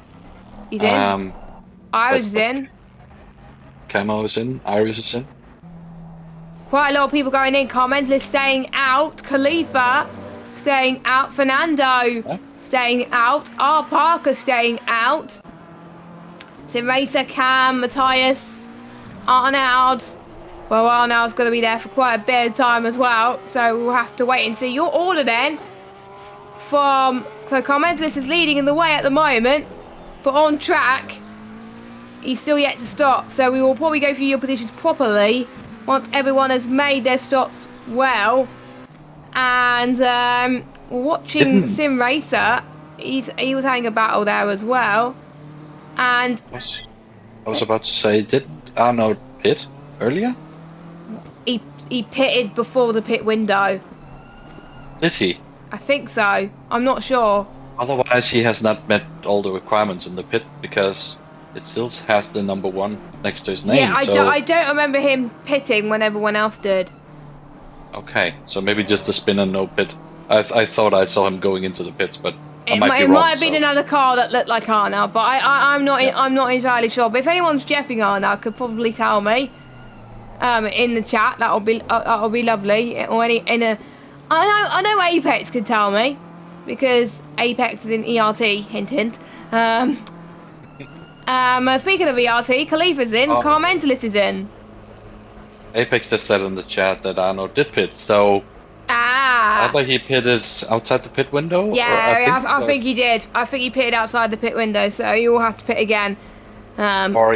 He's in. Iris is in. Camo is in. Iris is in. Quite a lot of people going in. Carmental staying out. Khalifa staying out. Fernando staying out. R. Parker staying out. Sim Racer, Cam, Matthias, Arnold. Well, Arnold's going to be there for quite a bit of time as well. So we'll have to wait and see your order then. So Carmentalist is leading in the way at the moment. But on track, he's still yet to stop. So we will probably go through your positions properly once everyone has made their stops well. And watching Sim Racer, he was having a battle there as well. And I was about to say, did Arnold pit earlier? He pitted before the pit window. Did he? I think so. I'm not sure. Otherwise, he has not met all the requirements in the pit, because it still has the number 1 next to his name. Yeah, I don't remember him pitting when everyone else did. Okay, so maybe just a spin and no pit. I thought I saw him going into the pits, but it might have been another car that looked like Arnold, but I'm not entirely sure. But if anyone's jeffing Arnold, could probably tell me in the chat. That'll be lovely. Or I know Apex could tell me, because Apex is in ERT. Hint hint. Speaking of ERT, Khalifa's in. Carmentalist is in. Apex just said in the chat that Arnold did pit, so either he pitted outside the pit window. Yeah, I think he did. I think he pitted outside the pit window, so you will have to pit again. Or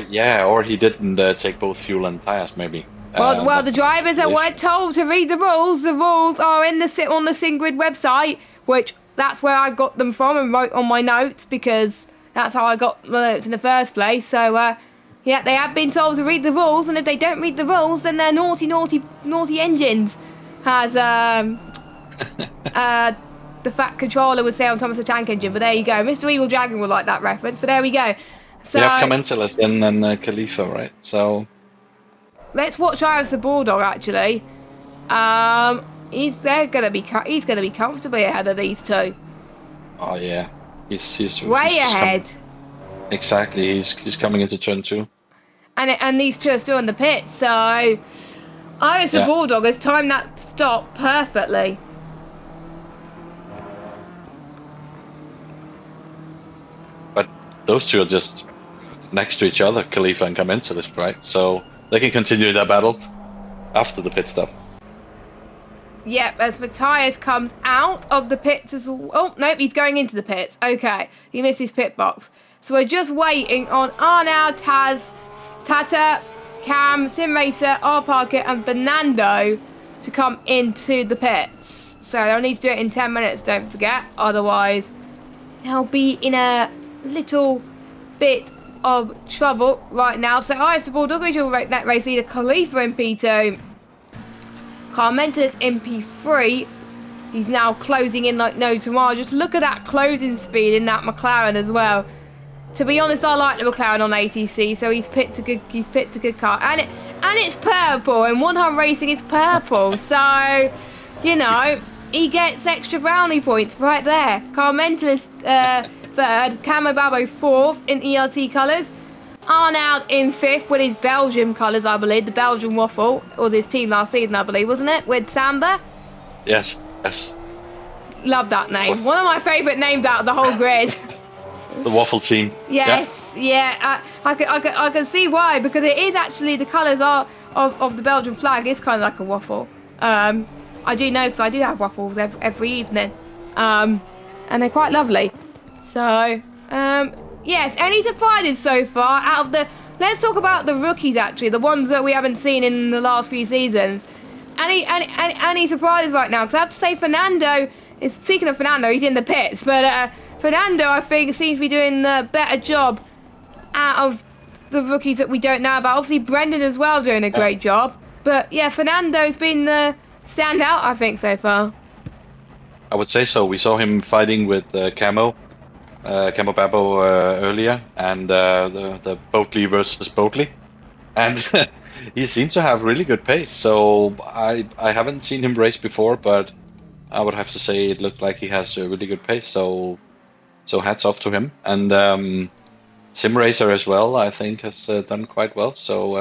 he didn't take both fuel and tires, maybe. Well, the drivers were told to read the rules. The rules are on the SingGrid website, which that's where I got them from and wrote on my notes, because that's how I got my notes in the first place. So, yeah, they have been told to read the rules, and if they don't read the rules, then they're naughty engines, as the Fat Controller would say on Thomas the Tank Engine. But there you go. Mr. Evil Dragon will like that reference, but there we go. So, we have Carmentalist and Khalifa, right? So let's watch Iris the Bulldog, actually. He's gonna be comfortably ahead of these two. Oh yeah, he's way ahead. Exactly, he's coming into turn 2. And these two are still in the pit, so Iris the Bulldog has timed that stop perfectly. But those two are just next to each other, Khalifa and Carmentalist, right? So they can continue their battle after the pit stop. Yep, as Matthias comes out of the pits as well. Oh, nope, he's going into the pits. Okay, he missed his pit box. So we're just waiting on Arnold, Taz, Tata, Cam, Sim Racer, R. Parker, and Fernando to come into the pits. So they'll need to do it in 10 minutes, don't forget. Otherwise, they'll be in a little bit of trouble right now. So Iris the Bulldog is your net race leader. Khalifa in P2. Carmentalist in P3. He's now closing in like no tomorrow. Just look at that closing speed in that McLaren as well. To be honest, I like the McLaren on ACC, so he's picked a good car. And and it's purple, and OneHubRacing is purple, so, you know, he gets extra brownie points right there. Car Mentalist third, Camo Babo fourth in ERT colours. Arnaud in fifth with his Belgium colours, I believe. The Belgian waffle was his team last season, I believe, wasn't it? With Samba. Yes. Love that name. One of my favourite names out of the whole grid. The waffle team. Yes, yeah. I can see why, because it is actually, the colours are of the Belgian flag is kind of like a waffle. I do know because I do have waffles every evening, and they're quite lovely. So, yes. Any surprises so far out of the? Let's talk about the rookies actually, the ones that we haven't seen in the last few seasons. Any surprises right now? Because I have to say, Fernando is. Speaking of Fernando, he's in the pits, but Fernando, I think, seems to be doing a better job out of the rookies that we don't know about. Obviously, Brendan as well doing a great job. But yeah, Fernando's been the standout, I think, so far. I would say so. We saw him fighting with Camo Babo earlier, and the Boatley versus Boatley, and he seems to have really good pace. So I haven't seen him race before, but I would have to say it looked like he has a really good pace. So hats off to him. And Sim Racer as well, I think, has done quite well. So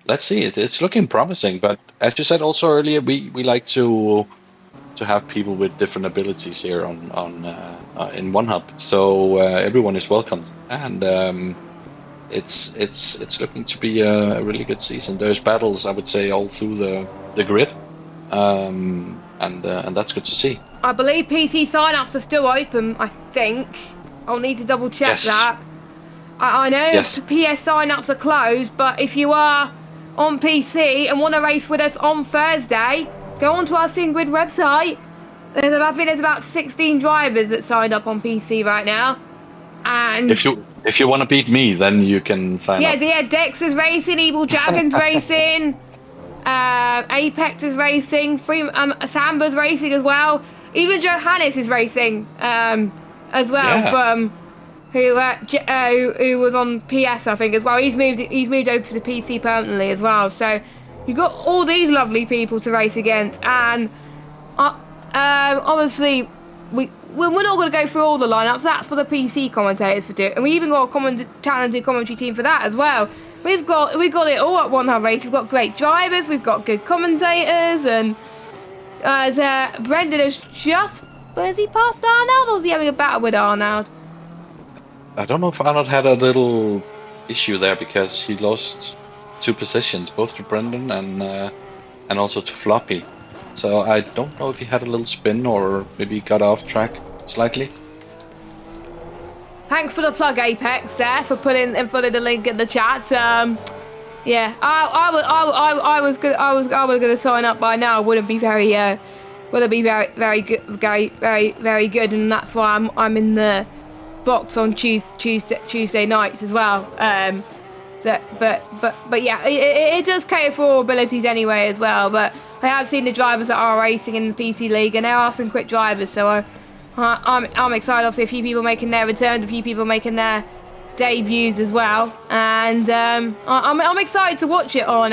let's see. It's looking promising. But as you said also earlier, we like to have people with different abilities here in OneHub. So everyone is welcomed, and it's looking to be a really good season. There's battles, I would say, all through the grid. And that's good to see. I believe PC sign-ups are still open, I think. I'll need to double check that. I know PS sign-ups are closed, but if you are on PC and want to race with us on Thursday, go onto our SimGrid website. I think there's about 16 drivers that signed up on PC right now. And if you want to beat me, then you can sign up. Yeah, Dex is racing, Evil Dragon's racing. Apex is racing, Samba's racing as well. Even Johannes is racing as well, from who was on PS, I think, as well. He's moved over to the PC permanently as well. So you've got all these lovely people to race against, and obviously we're not going to go through all the lineups. That's for the PC commentators to do, and we even got a talented commentary team for that as well. We've got it all at OneHubRacing. We've got great drivers, we've got good commentators, and Brendan has has he passed Arnaud, or is he having a battle with Arnaud? I don't know if Arnaud had a little issue there, because he lost 2 positions, both to Brendan and also to Floppy. So I don't know if he had a little spin, or maybe he got off track slightly. Thanks for the plug, Apex, there, for putting the link in the chat. Yeah, I was gonna sign up by now. Wouldn't be very good, and that's why I'm in the box on Tuesday nights as well. But yeah, it does cater for all abilities anyway as well. But I have seen the drivers that are racing in the PC League, and there are some quick drivers, so I'm excited. Obviously, a few people making their returns, a few people making their debuts as well, and I'm excited to watch it on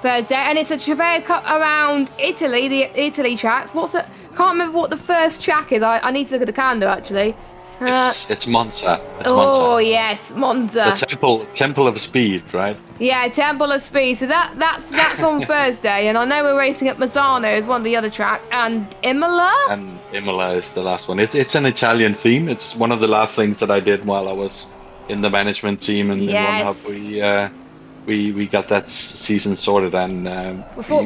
Thursday. And it's a Trofeo Cup around Italy, the Italy tracks. Can't remember what the first track is. I need to look at the calendar actually. It's Monza. Monza. Yes, Monza. The Temple of Speed, right? Yeah, Temple of Speed. So that's on Thursday, and I know we're racing at Misano as one of the other tracks, and Imola. And Imola is the last one. It's an Italian theme. It's one of the last things that I did while I was in the management team and in OneHub. We got that season sorted, and before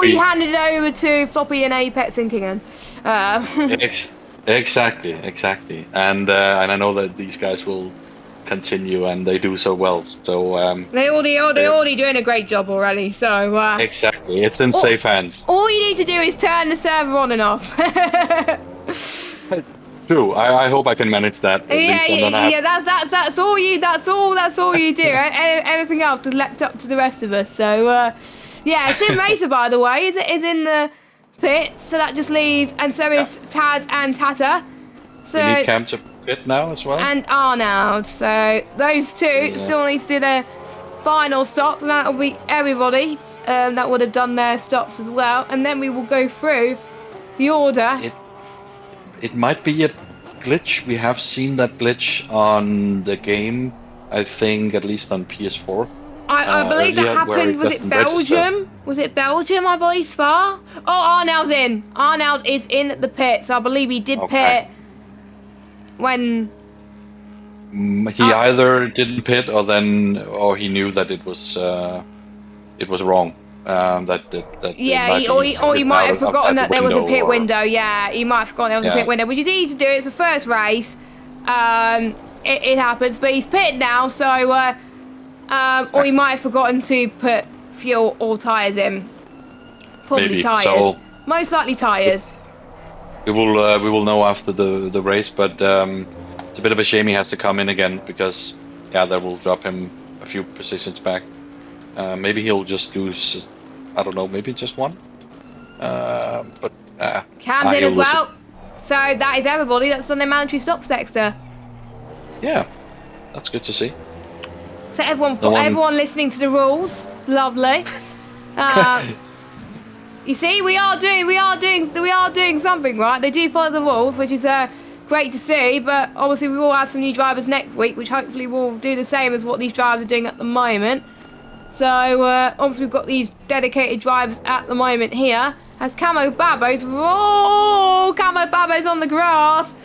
you handed it over to Floppy and Apex and Kingan. Exactly, and I know that these guys will continue, and they do so well. So they're already doing a great job already. So exactly, it's in safe hands. All you need to do is turn the server on and off. True. I hope I can manage that. That's all you do. Right? Everything else is left up to the rest of us. So Sim Racer, by the way, is in the pit, so that just leaves, and so is Taz and Tata. So we need Cam to pit now as well, and Arnaud. So those two still need to do their final stops, and that'll be everybody that would have done their stops as well. And then we will go through the order. It might be a glitch. We have seen that glitch on the game, I think, at least on PS4. I believe that happened. Was it Belgium? Register. Was it Belgium? I believe Spa. Oh, Arnold's in. Arnold is in the pits. I believe he did pit when. He either didn't pit or he knew that it was wrong. He might have forgotten that there was a pit window. Yeah, he might have forgotten there was a pit window, which is easy to do. It's the first race. It happens, but he's pitted now, so or he might have forgotten to put fuel or tyres in. Probably tyres. So most likely tyres. We will know after the race, but it's a bit of a shame he has to come in again because that will drop him a few positions back. Maybe he'll just lose, I don't know, maybe just one. But Cam's in as well. So that is everybody that's done their mandatory stops, Dexter. Yeah, that's good to see. So everyone listening to the rules, lovely. You see, we are doing something right. They do follow the rules, which is great to see. But obviously, we will have some new drivers next week, which hopefully will do the same as what these drivers are doing at the moment. So obviously, we've got these dedicated drivers at the moment here. As Camo Babo's on the grass.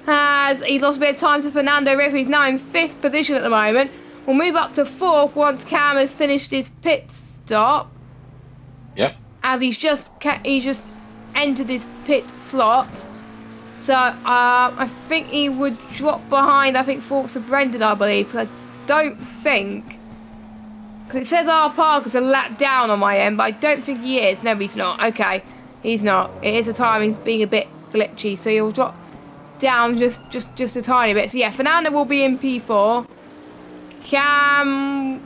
As he's lost a bit of time to Fernando Riff. He's now in 5th position at the moment. We'll move up to 4th once Cam has finished his pit stop. Yep. As he's just entered his pit slot. So I think he would drop behind, I think, Forks of Brendan, I believe. Because I don't think... Because it says our park is a lap down on my end, but I don't think he is. No, he's not. Okay, he's not. It is a timing being a bit glitchy, so he'll drop down just a tiny bit. So yeah, Fernando will be in P4. Cam,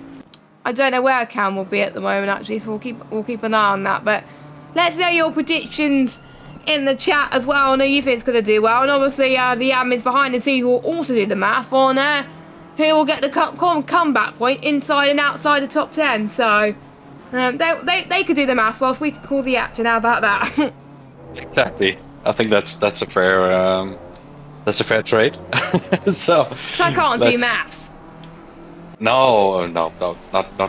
I don't know where Cam will be at the moment actually, so we'll keep an eye on that. But let's know your predictions in the chat as well. I know you think it's going to do well, and obviously the admins behind the scenes will also do the math on who will get the comeback point inside and outside the top 10. So they could do the math whilst we could call the action. How about that? Exactly. I think that's a fair trade. so I can't do maths. No, not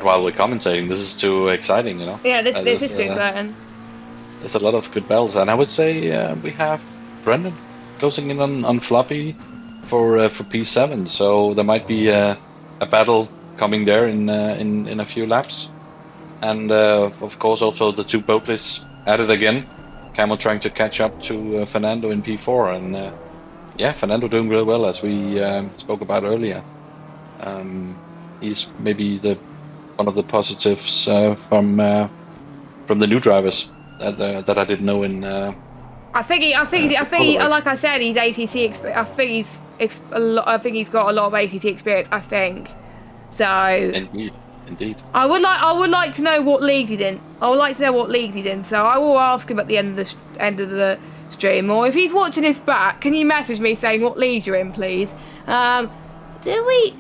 while we're commentating. This is too exciting, you know. Yeah, this is too exciting. There's a lot of good battles, and I would say we have Brendan closing in on Floppy for P7. So there might be a battle coming there in a few laps, and of course also the two boatlists added again. Camel trying to catch up to Fernando in P4, and Fernando doing real well as we spoke about earlier. He's maybe one of the positives from the new drivers that I didn't know in. I think like I said, he's ACC experience. I think he's got a lot of ACC experience. I think so. Indeed. I would like to know what leagues he's in. So I will ask him at the end of the stream, or if he's watching this back, can you message me saying what league you're in, please? Do we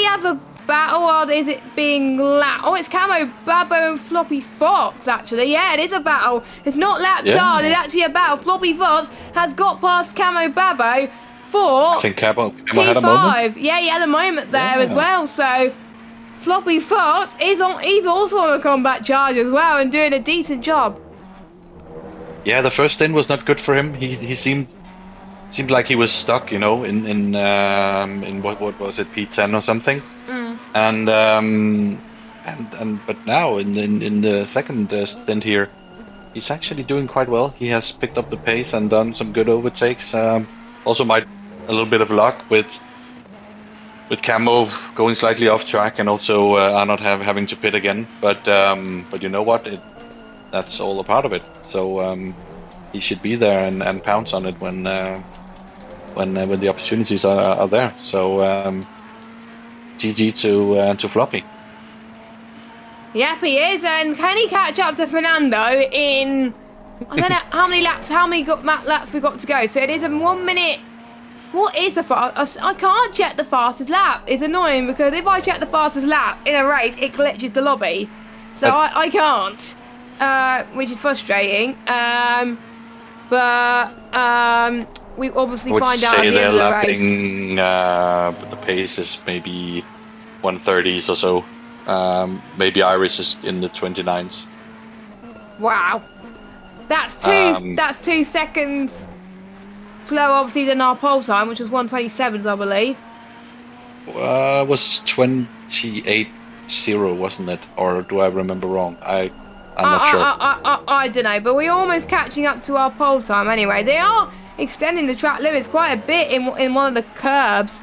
have a battle, or is it being lapped? Oh, it's Camo Babo and Floppy Fox, actually. Yeah, it is a battle. It's not lapped guard, it's actually a battle. Floppy Fox has got past Camo Babo for I think Camo P5. had a moment. Yeah, he had a moment there as well, so Floppy Fox he's also on a combat charge as well and doing a decent job. Yeah, the first stint was not good for him. He seemed like he was stuck, you know, in what was it, P10 or something. And but now in the second stint here, he's actually doing quite well. He has picked up the pace and done some good overtakes. Also, a little bit of luck with Camo going slightly off track, and also Arnold having to pit again. But you know what? That's all a part of it. So he should be there and pounce on it when the opportunities are there. So GG to Floppy. Yep, he is. And can he catch up to Fernando in... I don't know how many laps we got to go. So it is a 1 minute What is the fast? I can't check the fastest lap. It's annoying because if I check the fastest lap in a race, it glitches the lobby. So I can't, which is frustrating. We obviously find out at the end of the race. But the pace is maybe 130s or so. Maybe Irish is in the 29s. Wow, that's 2 seconds slower, obviously, than our pole time, which was 127s, I believe. It was 28.0, wasn't it? Or do I remember wrong? I'm not sure. I don't know, but we're almost catching up to our pole time anyway. They are extending the track limits quite a bit in one of the curbs.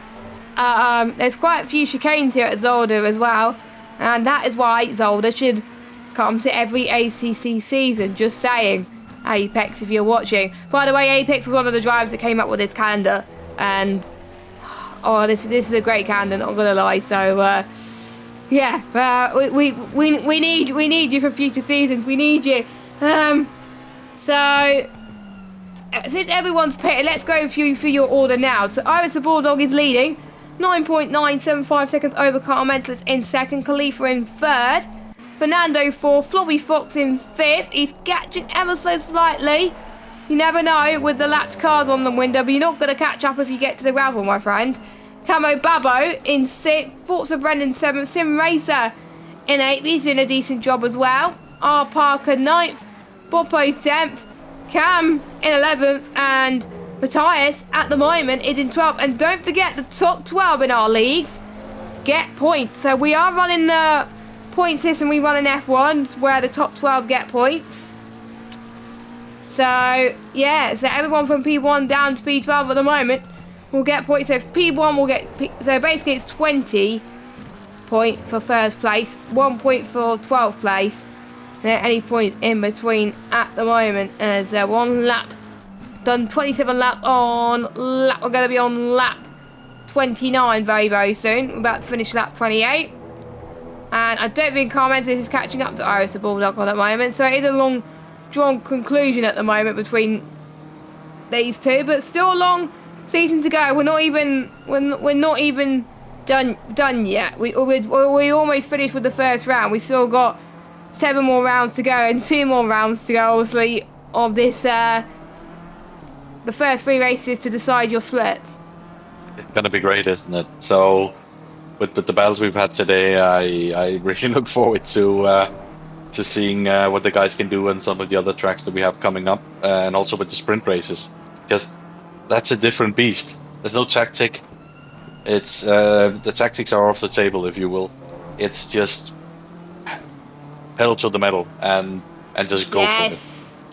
There's quite a few chicanes here at Zolder as well, and that is why Zolder should come to every ACC season. Just saying, Apex, if you're watching. By the way, Apex was one of the drivers that came up with this calendar, and this is a great calendar, not gonna lie. So yeah, we need you for future seasons. We need you. So since everyone's pitted, let's go through your order now. So Iris the Bulldog is leading, 9.975 seconds over Carl Mentalist in second, Khalifa in third, Fernando fourth, Flobby Fox in fifth. He's catching ever so slightly. You never know with the lapped cars on the window, but you're not going to catch up if you get to the gravel, my friend. Camo Babbo in sixth, Forza Brendan seventh, Sim Racer in eighth. He's doing a decent job as well. R Parker ninth, Boppo 10th, Cam in 11th, and Matthias at the moment is in 12th. And don't forget, the top 12 in our leagues get points. So we are running the point system. We run an F1 where the top 12 get points. So yeah, so everyone from P1 down to P12 at the moment will get points. So if P1 will get, so basically it's 20 point for first place, 1 point for 12th place. Any point in between at the moment as one lap done, 27 laps on lap. We're going to be on lap 29 very soon. We're about to finish lap 28, and I don't think Carmentis is catching up to Iris the Bulldog at the moment, so it is a long drawn conclusion at the moment between these two, but still a long season to go. We're not even done yet. We almost finished with the first round. We still got 7 more rounds to go and 2 more rounds to go, obviously, of this, the first 3 races to decide your splits. It's going to be great, isn't it? So, with the battles we've had today, I really look forward to seeing what the guys can do on some of the other tracks that we have coming up, and also with the sprint races, because that's a different beast. There's no tactic. It's the tactics are off the table, if you will. It's just pedal to the metal and just go for it.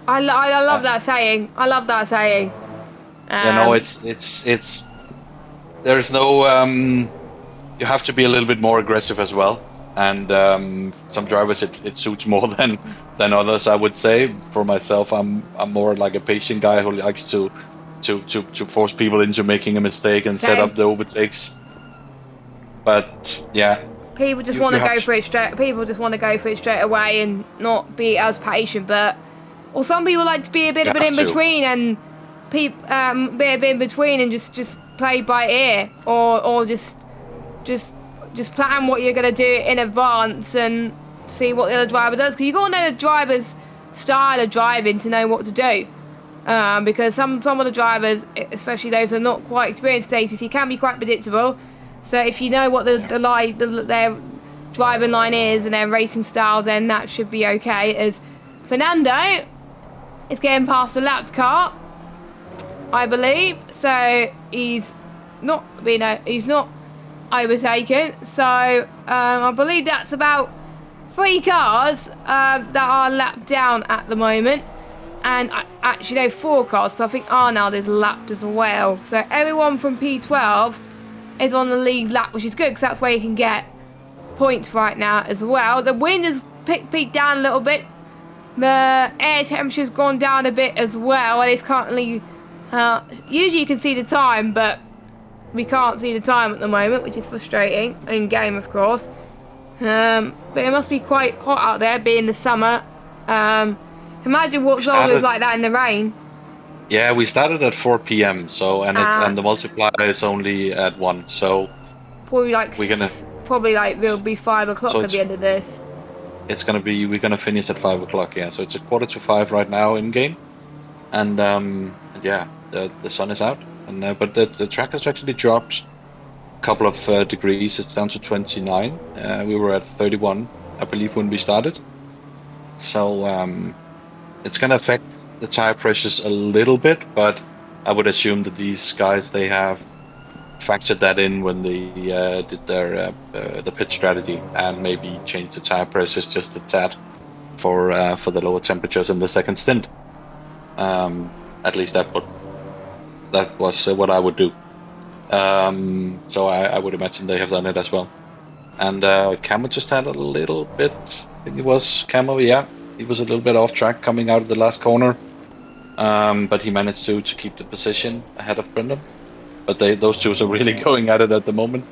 I love that saying. I love that saying. It's there's no you have to be a little bit more aggressive as well, and some drivers it suits more than others, I would say. For myself, I'm more like a patient guy who likes to force people into making a mistake and set up the overtakes. But yeah, people just want to go for it straight. People just want to go for it straight away and not be as patient. Or some people like to be a bit in between and be a bit in between and just play by ear, or just plan what you're gonna do in advance and see what the other driver does, because you gotta know the driver's style of driving to know what to do. Because some of the drivers, especially those that are not quite experienced at ACC, can be quite predictable. So if you know what their driving line is and their racing style, then that should be okay. As Fernando is getting past the lapped car, I believe, so he's not overtaken. So I believe that's about 3 cars that are lapped down at the moment. And actually, no, 4 cars. So I think Arnold is lapped as well. So everyone from P12 is on the lead lap, which is good because that's where you can get points right now as well. The wind has peaked down a little bit. The air temperature's gone down a bit as well. And it's currently, usually you can see the time, but we can't see the time at the moment, which is frustrating. In game, of course. But it must be quite hot out there, being the summer. Imagine what Zolder is like that in the rain. Yeah, we started at 4 p.m. So Uh, and the multiplier is only at 1. So probably like we're gonna probably like it'll be 5 o'clock so at the end of this. it's gonna be we're gonna finish at 5 o'clock. Yeah, so it's a quarter to 5 right now in game, and yeah, the sun is out, and but the track has actually dropped a couple of degrees. It's down to 29. We were at 31, I believe, when we started. So it's gonna affect the tire pressures a little bit, but I would assume that these guys they have factored that in when they did their the pit strategy and maybe changed the tire pressures just a tad for the lower temperatures in the second stint. At least that was what I would do. So I would imagine they have done it as well. And Camo just had a little bit. I think it was Camo. Yeah, he was a little bit off track coming out of the last corner. But he managed to keep the position ahead of Brendan. But those two are really going at it at the moment.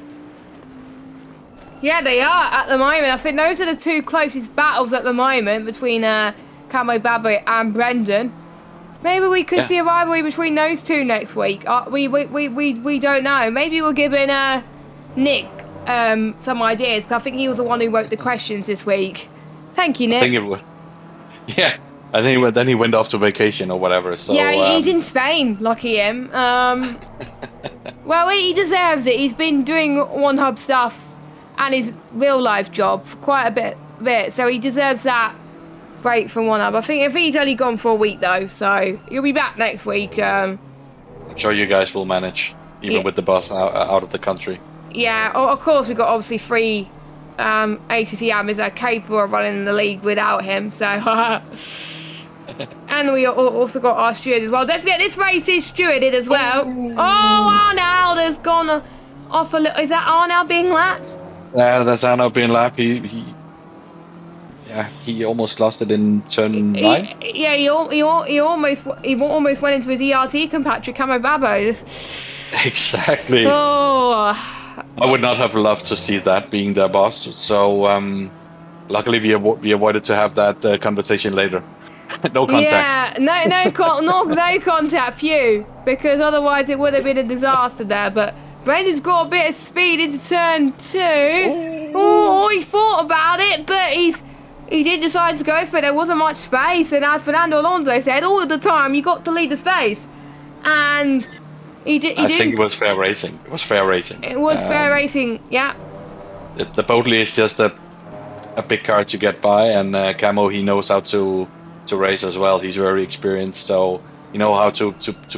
Yeah, they are at the moment. I think those are the two closest battles at the moment between Camo Babbo and Brendan. Maybe we could Yeah. see a rivalry between those two next week. We don't know. Maybe we're giving Nick some ideas, because I think he was the one who wrote the questions this week. Thank you, I Nick. think it would. Yeah, I think then he went off to vacation or whatever. So Yeah, he's in Spain. Lucky him. Well, he deserves it. He's been doing OneHub stuff and his real life job for quite a bit, so he deserves that break from OneHub. I think he's only gone for a week though, so he'll be back next week. I'm sure you guys will manage, even Yeah. with the bus out of the country. Yeah, of course we've got obviously 3 ACC admins that are capable of running the league without him, so and we also got our steward as well. Don't forget this race is stewarded as well. Oh, Arnold has gone off a little. Is that Arnold being lapped? That's Arno being lap. He almost lost it in turn 9. He almost went into his ERT compatriot Camo Babbo. Exactly. Oh. I would not have loved to see that being their boss. So luckily we avoided to have that conversation later. No contact. Yeah, no contact, phew, because otherwise it would have been a disaster there. But Brendan's got a bit of speed into turn 2. Oh, he thought about it, but he did decide to go for it. There wasn't much space, and as Fernando Alonso said, all of the time you got to lead the space, and he did. I think it was fair racing. It was fair racing. It was fair racing, yeah. The Boatley is just a big car to get by, and Camo, he knows how to race as well. He's very experienced, so you know how to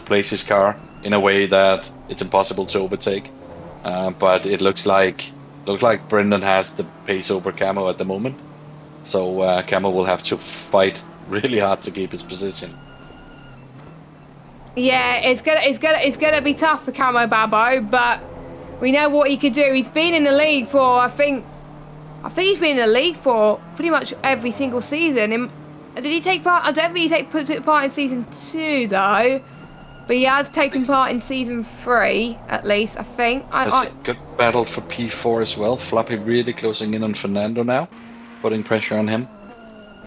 place his car in a way that it's impossible to overtake. But it looks like Brendan has the pace over Camo at the moment, so Camo will have to fight really hard to keep his position. Yeah, it's gonna be tough for Camo Babbo, but we know what he could do. He's been in the league for I think he's been in the league for pretty much every single season. Did he take part? I don't think he took part in season 2 though, but he has taken part in season 3 at least. I think. There's a good battle for P4 as well. Floppy really closing in on Fernando now, putting pressure on him.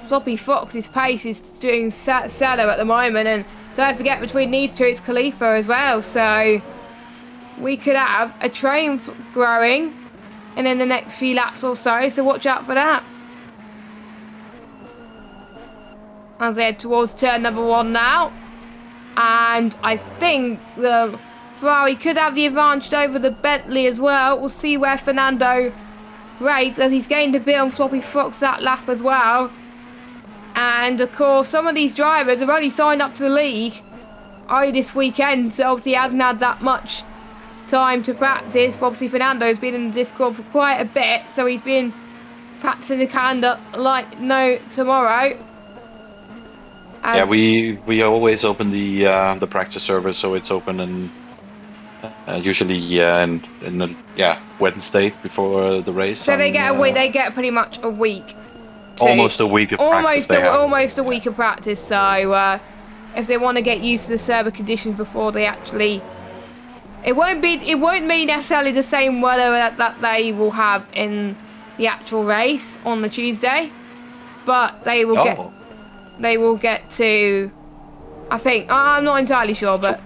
Floppy Fox's pace is doing stellar at the moment, and don't forget between these two it's Khalifa as well. So we could have a train growing, and in the next few laps or so. So watch out for that. As they head towards turn number 1 now. And I think the Ferrari could have the advantage over the Bentley as well. We'll see where Fernando rates, as he's gained a bit on Floppy Fox that lap as well. And of course, some of these drivers have only signed up to the league only this weekend, so obviously he hasn't had that much time to practice. But obviously Fernando's been in the Discord for quite a bit, so he's been practicing the calendar like no tomorrow. Yeah, we always open the practice server, so it's open and usually in Wednesday before the race. So they get a week. They get pretty much a week. Almost a week of practice. Almost a week of practice. So if they want to get used to the server conditions before they actually, it won't be necessarily the same weather that they will have in the actual race on the Tuesday, but they will get to I think. I'm not entirely sure, but...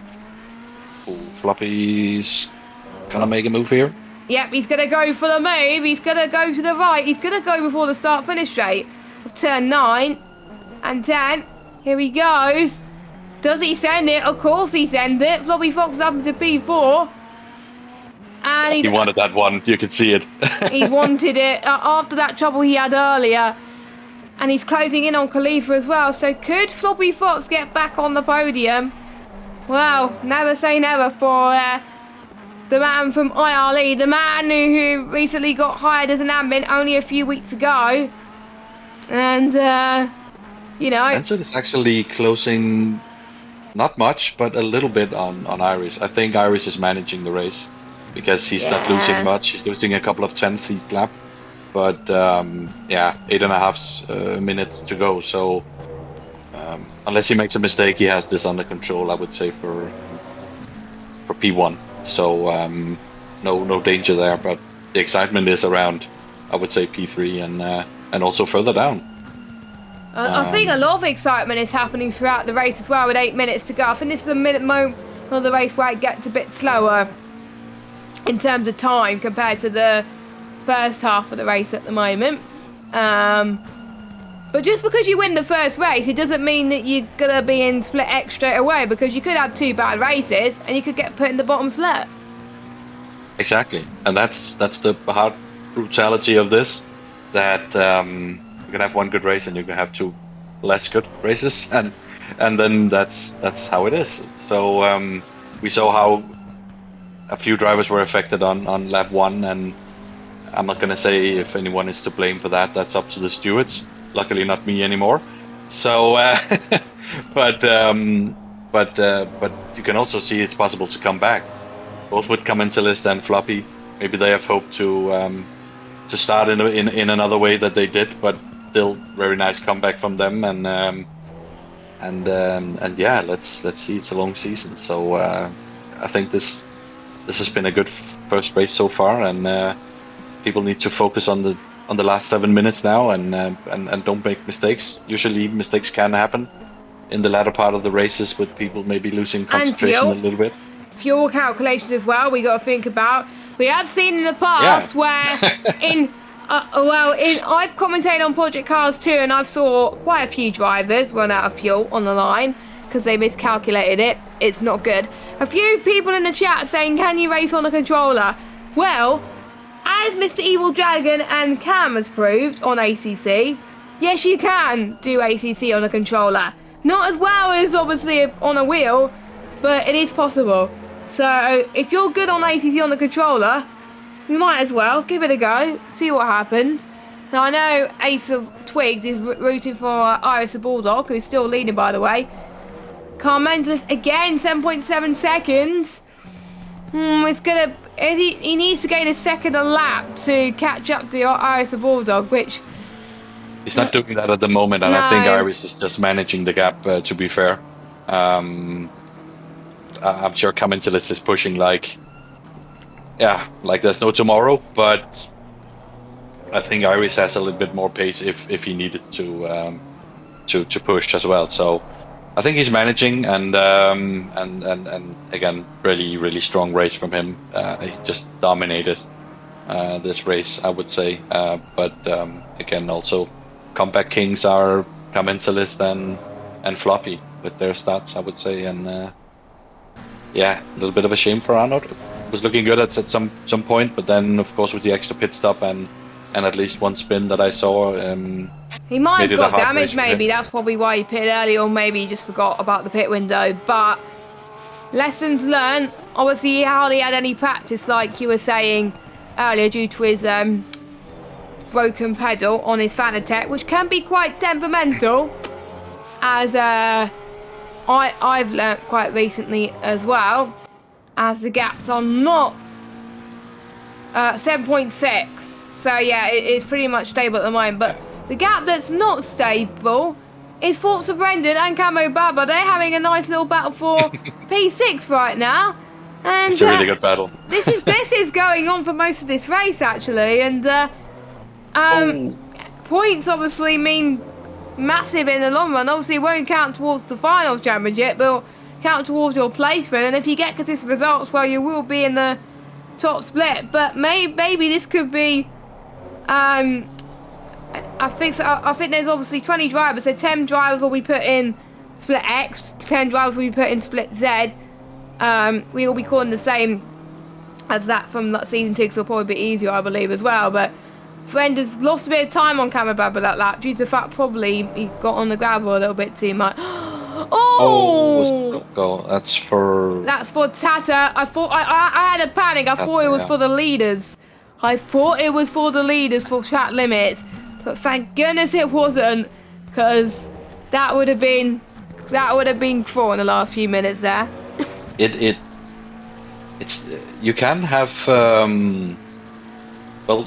Ooh, Floppy's gonna make a move here. Yep, he's going to go for the move. He's going to go to the right. He's going to go before the start-finish straight of turn 9 and 10. Here he goes. Does he send it? Of course he sends it. Floppy Fox up into P4. And he wanted that one. You can see it. He wanted it after that trouble he had earlier. And he's closing in on Khalifa as well. So could Floppy Fox get back on the podium? Well, never say never for the man from IRL, the man who recently got hired as an admin only a few weeks ago. And, you know... Benson is actually closing, not much, but a little bit on Iris. I think Iris is managing the race because he's not losing much. He's losing a couple of tenths each lap. But, yeah, 8.5 minutes to go. So, unless he makes a mistake, he has this under control, I would say, for P1. So no danger there, but the excitement is around, I would say, P3 and also further down. I think a lot of excitement is happening throughout the race as well with 8 minutes to go. I think this is the moment of the race where it gets a bit slower in terms of time compared to the first half of the race at the moment. But just because you win the first race, it doesn't mean that you're going to be in split X straight away, because you could have 2 bad races and you could get put in the bottom split. Exactly. And that's the hard brutality of this, that you're going to have 1 good race and you're going to have 2 less good races. And then that's how it is. So we saw how a few drivers were affected on lap 1, and I'm not going to say if anyone is to blame for that. That's up to the stewards. Luckily, not me anymore. So, but you can also see it's possible to come back. Both with Commentalist and Floppy, maybe they have hoped to start in another way that they did, but still very nice comeback from them. And yeah, let's see. It's a long season, so I think this has been a good first race so far, and people need to focus on the last 7 minutes now, and don't make mistakes. Usually mistakes can happen in the latter part of the races with people maybe losing concentration a little bit. Fuel calculations as well, we got to think about. We have seen in the past where I've commentated on Project Cars 2, and I've saw quite a few drivers run out of fuel on the line because they miscalculated it. It's not good. A few people in the chat saying, can you race on a controller? Well, as Mr. Evil Dragon and Cam has proved on ACC, yes, you can do ACC on a controller. Not as well as obviously on a wheel, but it is possible. So if you're good on ACC on the controller, you might as well give it a go, see what happens. Now I know Ace of Twigs is rooting for Iris the Bulldog, who's still leading, by the way. Carmentis again, 7.7 seconds. It's gonna. He needs to gain a second a lap to catch up to Iris the Bulldog, which... He's not doing that at the moment, and I think Iris is just managing the gap, to be fair. I'm sure Commentalist is pushing like there's no tomorrow, but I think Iris has a little bit more pace if he needed to push as well. So I think he's managing, and again, really strong race from him. He just dominated this race, I would say. But again, also comeback kings are Commentalist and Floppy with their stats, I would say. And yeah, a little bit of a shame for Arnold. Was looking good at some point, but then of course with the extra pit stop and at least 1 spin that I saw, he might have got damaged. Maybe that's probably why he pitted early, or maybe he just forgot about the pit window. But lessons learned. Obviously, he hardly had any practice, like you were saying earlier, due to his broken pedal on his Fanatec, which can be quite temperamental, as I've learnt quite recently as well, as the gaps are not 7.6. So yeah, it's pretty much stable at the moment. But the gap that's not stable is Forza Brendan and Camo Baba. They're having a nice little battle for P6 right now. And it's a really good battle. this is going on for most of this race, actually. And points obviously mean massive in the long run. Obviously, it won't count towards the final championship, but it'll count towards your placement. And if you get consistent results, well, you will be in the top split. But maybe this could be. I think there's obviously 20 drivers, so 10 drivers will be put in split X, 10 drivers will be put in split Z. We will be calling the same as that from season 2, because it'll probably be easier, I believe, as well. But Friend has lost a bit of time on camera with that lap due to the fact probably he got on the gravel a little bit too much. Go. That's for Tata. I thought I had a panic. I thought it was for the leaders. I thought it was for the leaders for track limits, but thank goodness it wasn't, because that would have been cruel in the last few minutes there. It's you can have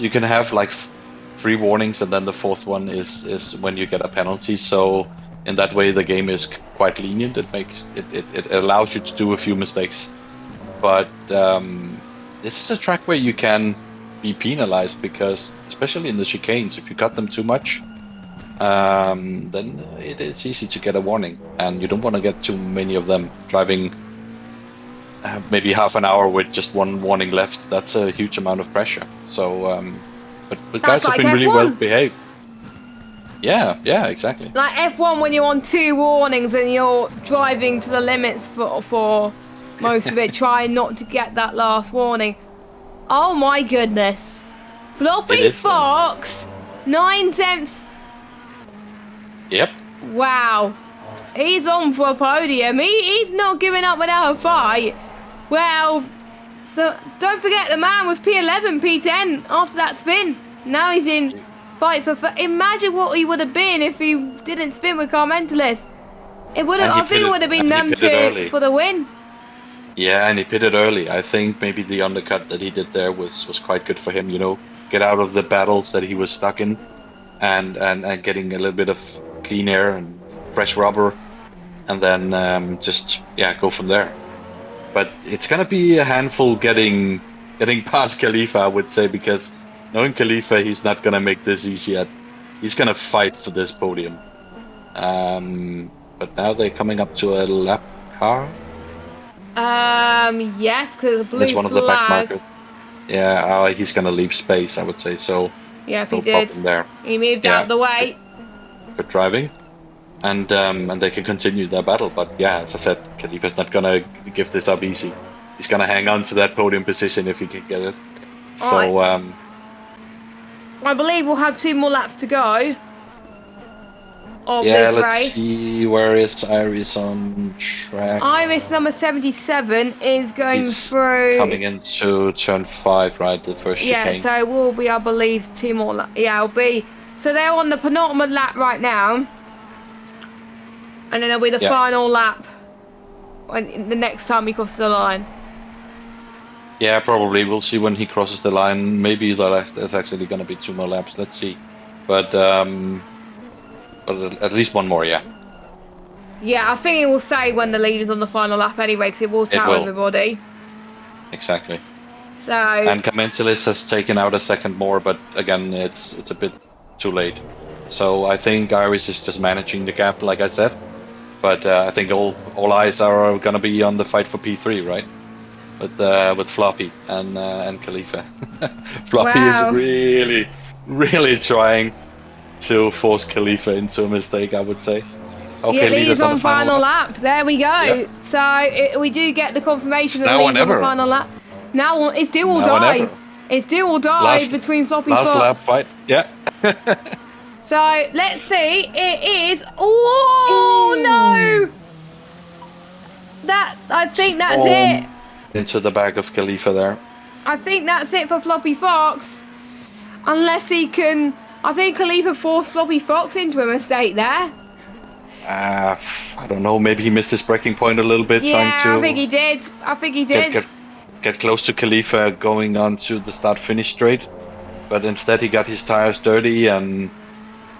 you can have like 3 warnings, and then the 4th one is when you get a penalty. So in that way, the game is quite lenient. It allows you to do a few mistakes, but this is a track where you can be penalized, because especially in the chicanes, if you cut them too much, then it is easy to get a warning, and you don't want to get too many of them driving maybe half an hour with just 1 warning left. That's a huge amount of pressure. So but guys have been really well behaved. Yeah, exactly. Like F1, when you're on 2 warnings and you're driving to the limits for most of it, trying not to get that last warning. Oh my goodness. Floppy Fox, 9/10. Yep. Wow. He's on for a podium. He's not giving up without a fight. Well, don't forget, the man was P11, P10 after that spin. Now he's in fight for. Imagine what he would have been if he didn't spin with Carmentelis. It would have. I think it would have been them 2 for the win. Yeah, and he pitted early. I think maybe the undercut that he did there was quite good for him. You know, get out of the battles that he was stuck in, and getting a little bit of clean air and fresh rubber, and then just go from there. But it's gonna be a handful getting past Khalifa, I would say, because knowing Khalifa, he's not gonna make this easy yet. He's gonna fight for this podium. But now they're coming up to a lap car. Yes, because the blue it's one of the back markers. Yeah, he's gonna leave space, I would say. So yeah, if he did, there. He moved out of the way. Good driving. And they can continue their battle, but yeah, as I said, Khalifa's not gonna give this up easy. He's gonna hang on to that podium position if he can get it. So I believe we'll have 2 more laps to go. Let's see, where is Iris on track? Iris number 77 is going through. Coming into turn 5, right? The first chicane. Yeah, so we'll be, I believe, 2 more laps. Yeah, it'll be. So they're on the penultimate lap right now. And then it'll be the final lap the next time he crosses the line. Yeah, probably. We'll see when he crosses the line. Maybe there's actually going to be 2 more laps. Let's see. But at least 1 more, yeah. Yeah, I think it will say when the leader's on the final lap anyway, because it will tell everybody. Exactly. So. And Carmentelis has taken out a second more, but again, it's a bit too late. So I think Iris is just managing the gap, like I said. But I think all eyes are going to be on the fight for P3, right? With Floppy and Khalifa. Floppy is really, really trying to force Khalifa into a mistake, I would say. Okay, leader's on final lap. There we go. Yep. So we do get the confirmation that leader's on the final lap. Now it's do or die. It's do or die between Floppy Fox. Last lap fight. Yeah. So let's see. It is. Oh no! I think that's it. Into the back of Khalifa there. I think that's it for Floppy Fox. Unless he can. I think Khalifa forced Floppy Fox into a mistake there. I don't know. Maybe he missed his braking point a little bit. Yeah, trying to I think he did. Get close to Khalifa going on to the start-finish straight, but instead he got his tires dirty, and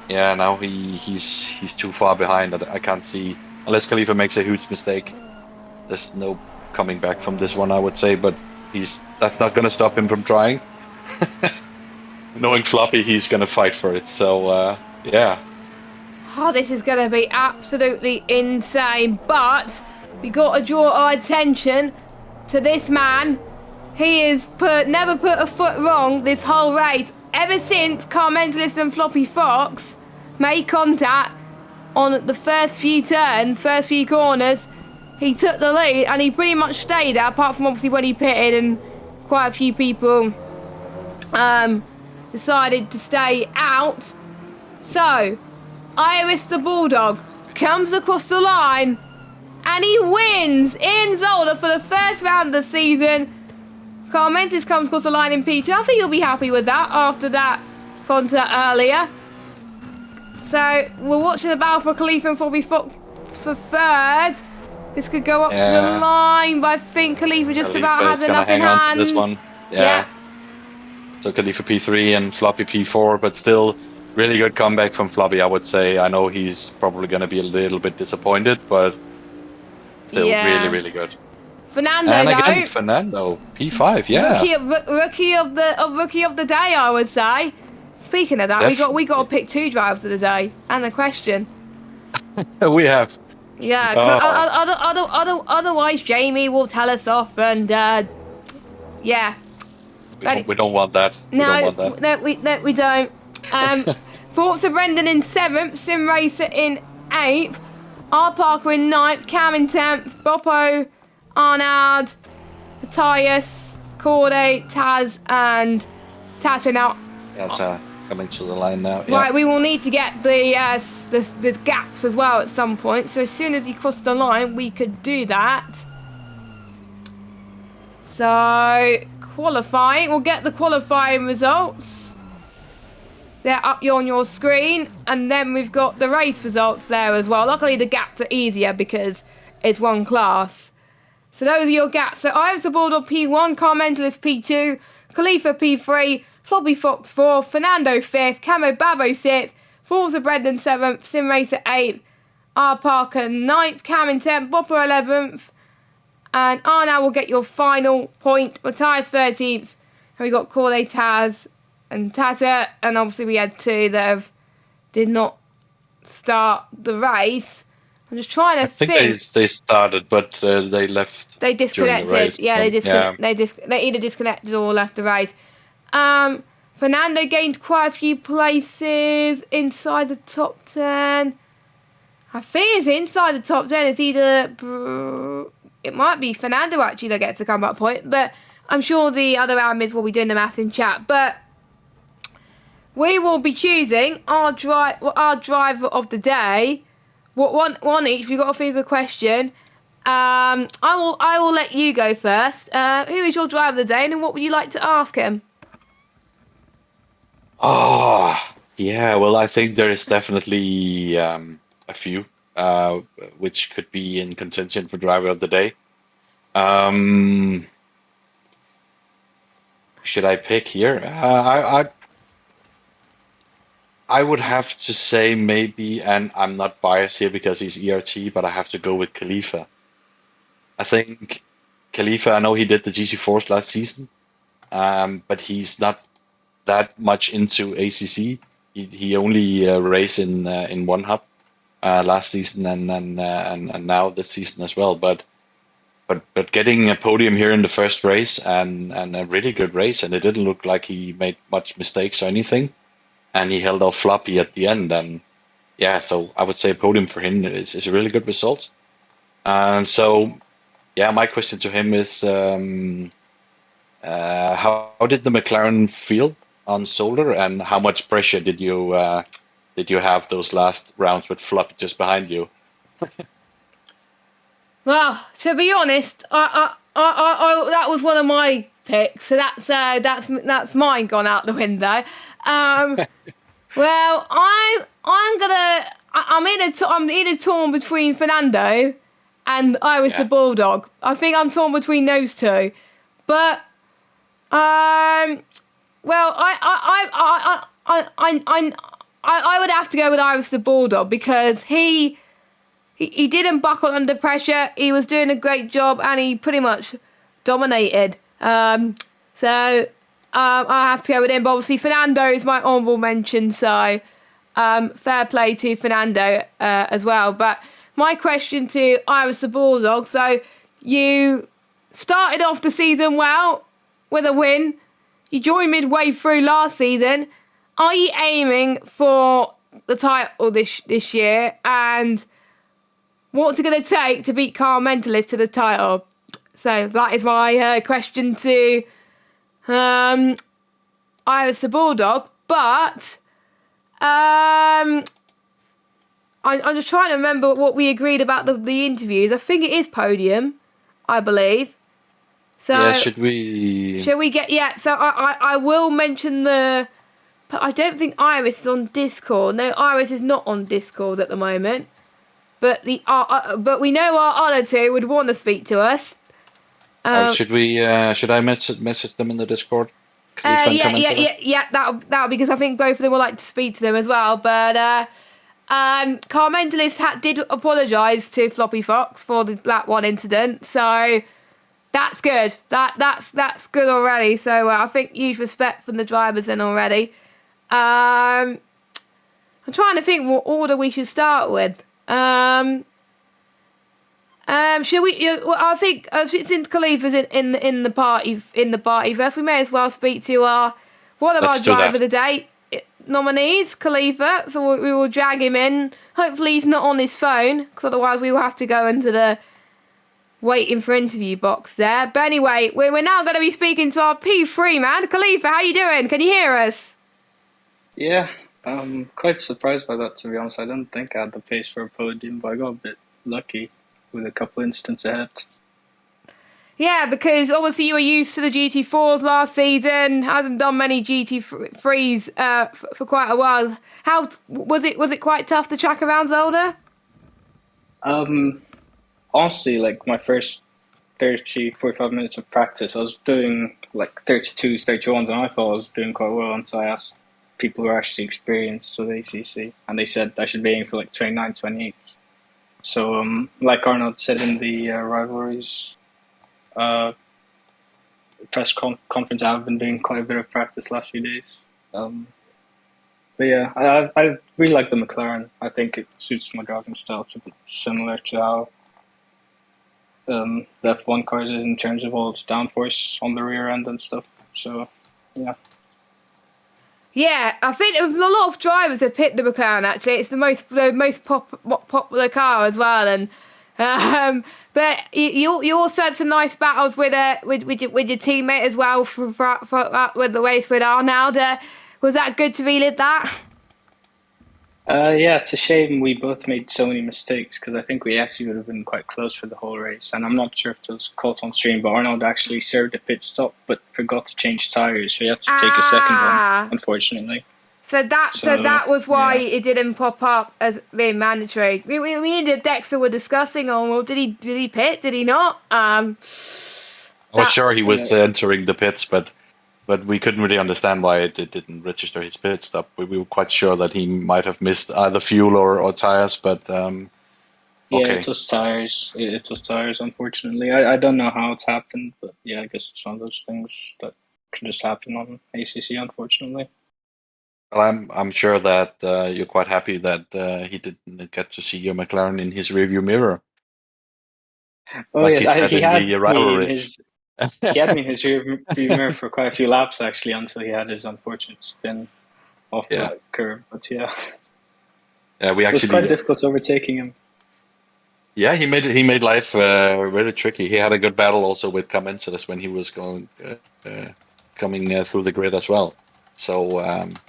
now he's too far behind. I can't see, unless Khalifa makes a huge mistake. There's no coming back from this one, I would say, but that's not going to stop him from trying. Knowing Floppy, he's going to fight for it. So Oh, this is going to be absolutely insane. But we got to draw our attention to this man. He has never put a foot wrong this whole race. Ever since Car Mentalist and Floppy Fox made contact on the first few turns, first few corners, he took the lead and he pretty much stayed there, apart from obviously when he pitted and quite a few people decided to stay out. So, Iris the Bulldog comes across the line and he wins in Zolder for the first round of the season. Carmentis comes across the line in P2. I think you'll be happy with that after that contact earlier. So, we're watching the battle for Khalifa and Floppy Fox for third. This could go up to the line, but I think Khalifa just about has enough in hand. This one. Yeah. So Khalifa P3 and Floppy P4, but still really good comeback from Floppy, I would say. I know he's probably going to be a little bit disappointed, but still really, really good. Fernando, and again, though, Fernando P5, yeah. Rookie of the day, I would say. Speaking of that, we got to pick 2 drivers of the day and a question. We have. Yeah, because otherwise Jamie will tell us off, and yeah. We don't want that. No, we don't. Forza Brendan in 7th, Sim Racer in 8th, R Parker in 9th, Cam in 10th, Boppo, Arnaud, Matthias, Corday, Taz, and Tata now. That's coming to the line now. Yeah. Right, we will need to get the gaps as well at some point. So as soon as he crossed the line, we could do that. So qualifying, we'll get the qualifying results. They're up on your screen, and then we've got the race results there as well. Luckily, the gaps are easier because it's one class. So those are your gaps. So Ives the Bulldog P1, Car Mentalist P2, Khalifa P3, Floppy Fox 4, Fernando 5th, Camo Babo 6th, Forza Brendan 7th, Sim Racer 8th, R Parker 9th, Cam in 10th, Bopper 11th, and Arnaud will get your final point. Matthias 13th, and we got Corley, Taz, and Tata, and obviously we had 2 that did not start the race. I'm just trying to think. I think they started, but they left. They disconnected. The race. Yeah, they either disconnected or left the race. Fernando gained quite a few places inside the top 10. I think it's inside the top 10. It's either it might be Fernando actually that gets the comeback point, but I'm sure the other admins will be doing the maths in chat. But we will be choosing our driver of the day. One each. We've got a feedback question. I will let you go first. Who is your driver of the day, and what would you like to ask him? Oh, yeah. Well, I think there is definitely a few which could be in contention for driver of the day. Should I pick here? I would have to say maybe, and I'm not biased here because he's ERT, but I have to go with Khalifa. I think Khalifa, I know he did the GeForce last season, but he's not that much into ACC. He only raced in OneHub last season and now this season as well. But getting a podium here in the first race and a really good race, and it didn't look like he made much mistakes or anything. And he held off Floppy at the end, and yeah, so I would say podium for him is a really good result. So yeah, my question to him is how did the McLaren feel on Zolder, and how much pressure did you have those last rounds with Floppy just behind you? Well, to be honest, I that was one of my picks, so that's mine gone out the window. Well, I'm either torn between Fernando and Iris the Bulldog. I think I'm torn between those two, but well, I would have to go with Iris the Bulldog because he didn't buckle under pressure. He was doing a great job and he pretty much dominated. So I have to go with him. But obviously Fernando is my honourable mention. So fair play to Fernando as well. But my question to Iris the Bulldog, so you started off the season well with a win. You joined midway through last season. Are you aiming for the title this year? And what's it going to take to beat Car Mentalist to the title? So that is my question to Iris the Bulldog. But I'm just trying to remember what we agreed about the interviews. I think it is podium, I believe. So yeah, should we get... Yeah, so I will mention the... But I don't think Iris is on Discord. No, Iris is not on Discord at the moment. But but we know our other two would want to speak to us. should I message them in the Discord? Yeah. That would, because I think both of them would like to speak to them as well. But Car Mentalist did apologise to Floppy Fox for that one incident, so that's good. That's good already. So I think huge respect from the drivers then already. I'm trying to think what order we should start with. Shall we? I think since Khalifa's in the party first, we may as well speak to one of our driver of the day nominees, Khalifa. So we will drag him in. Hopefully he's not on his phone, because otherwise we will have to go into the waiting for interview box there. But anyway, we're now going to be speaking to our P3 man, Khalifa. How you doing? Can you hear us? Yeah, I'm quite surprised by that, to be honest. I didn't think I had the pace for a podium, but I got a bit lucky with a couple instants ahead. Yeah, because obviously you were used to the GT4s last season, hasn't done many GT3s for quite a while. How was it? Was it quite tough to track around Zolder? Honestly, like my first 30, 45 minutes of practice, I was doing like 32s, 31s, and I thought I was doing quite well until I asked people who are actually experienced with ACC, and they said I should be aiming for like 29, 28s. So, like Arnold said in the rivalries press conference, I've been doing quite a bit of practice last few days. But yeah, I really like the McLaren. I think it suits my driving style. It's a bit similar to how the F1 cars is in terms of all its downforce on the rear end and stuff. So, yeah. Yeah, I think a lot of drivers have picked the McLaren. Actually, it's the most popular car as well. And but you also had some nice battles with your teammate as well for with the race with Arnold. Was that good to relive that? Yeah, it's a shame we both made so many mistakes, because I think we actually would have been quite close for the whole race. And I'm not sure if it was caught on stream, but Arnold actually served a pit stop but forgot to change tyres, so he had to take a second one, unfortunately. So that was why it didn't pop up as being mandatory. Me and Dexter were discussing on, well, did he pit? Did he not? I was sure he was entering the pits, but we couldn't really understand why it didn't register his pit stop. We were quite sure that he might have missed either fuel or tires, but yeah, it was tires. It was tires, unfortunately. I don't know how it's happened, but yeah, I guess it's one of those things that can just happen on ACC, unfortunately. Well, I'm sure that you're quite happy that he didn't get to see your McLaren in his rearview mirror. Oh like yes, he had me in his rear mirror for quite a few laps actually, until he had his unfortunate spin off the curb. But yeah, it was quite difficult overtaking him. Yeah, he made life very tricky. He had a good battle also with Carmenceles when he was coming through the grid as well. So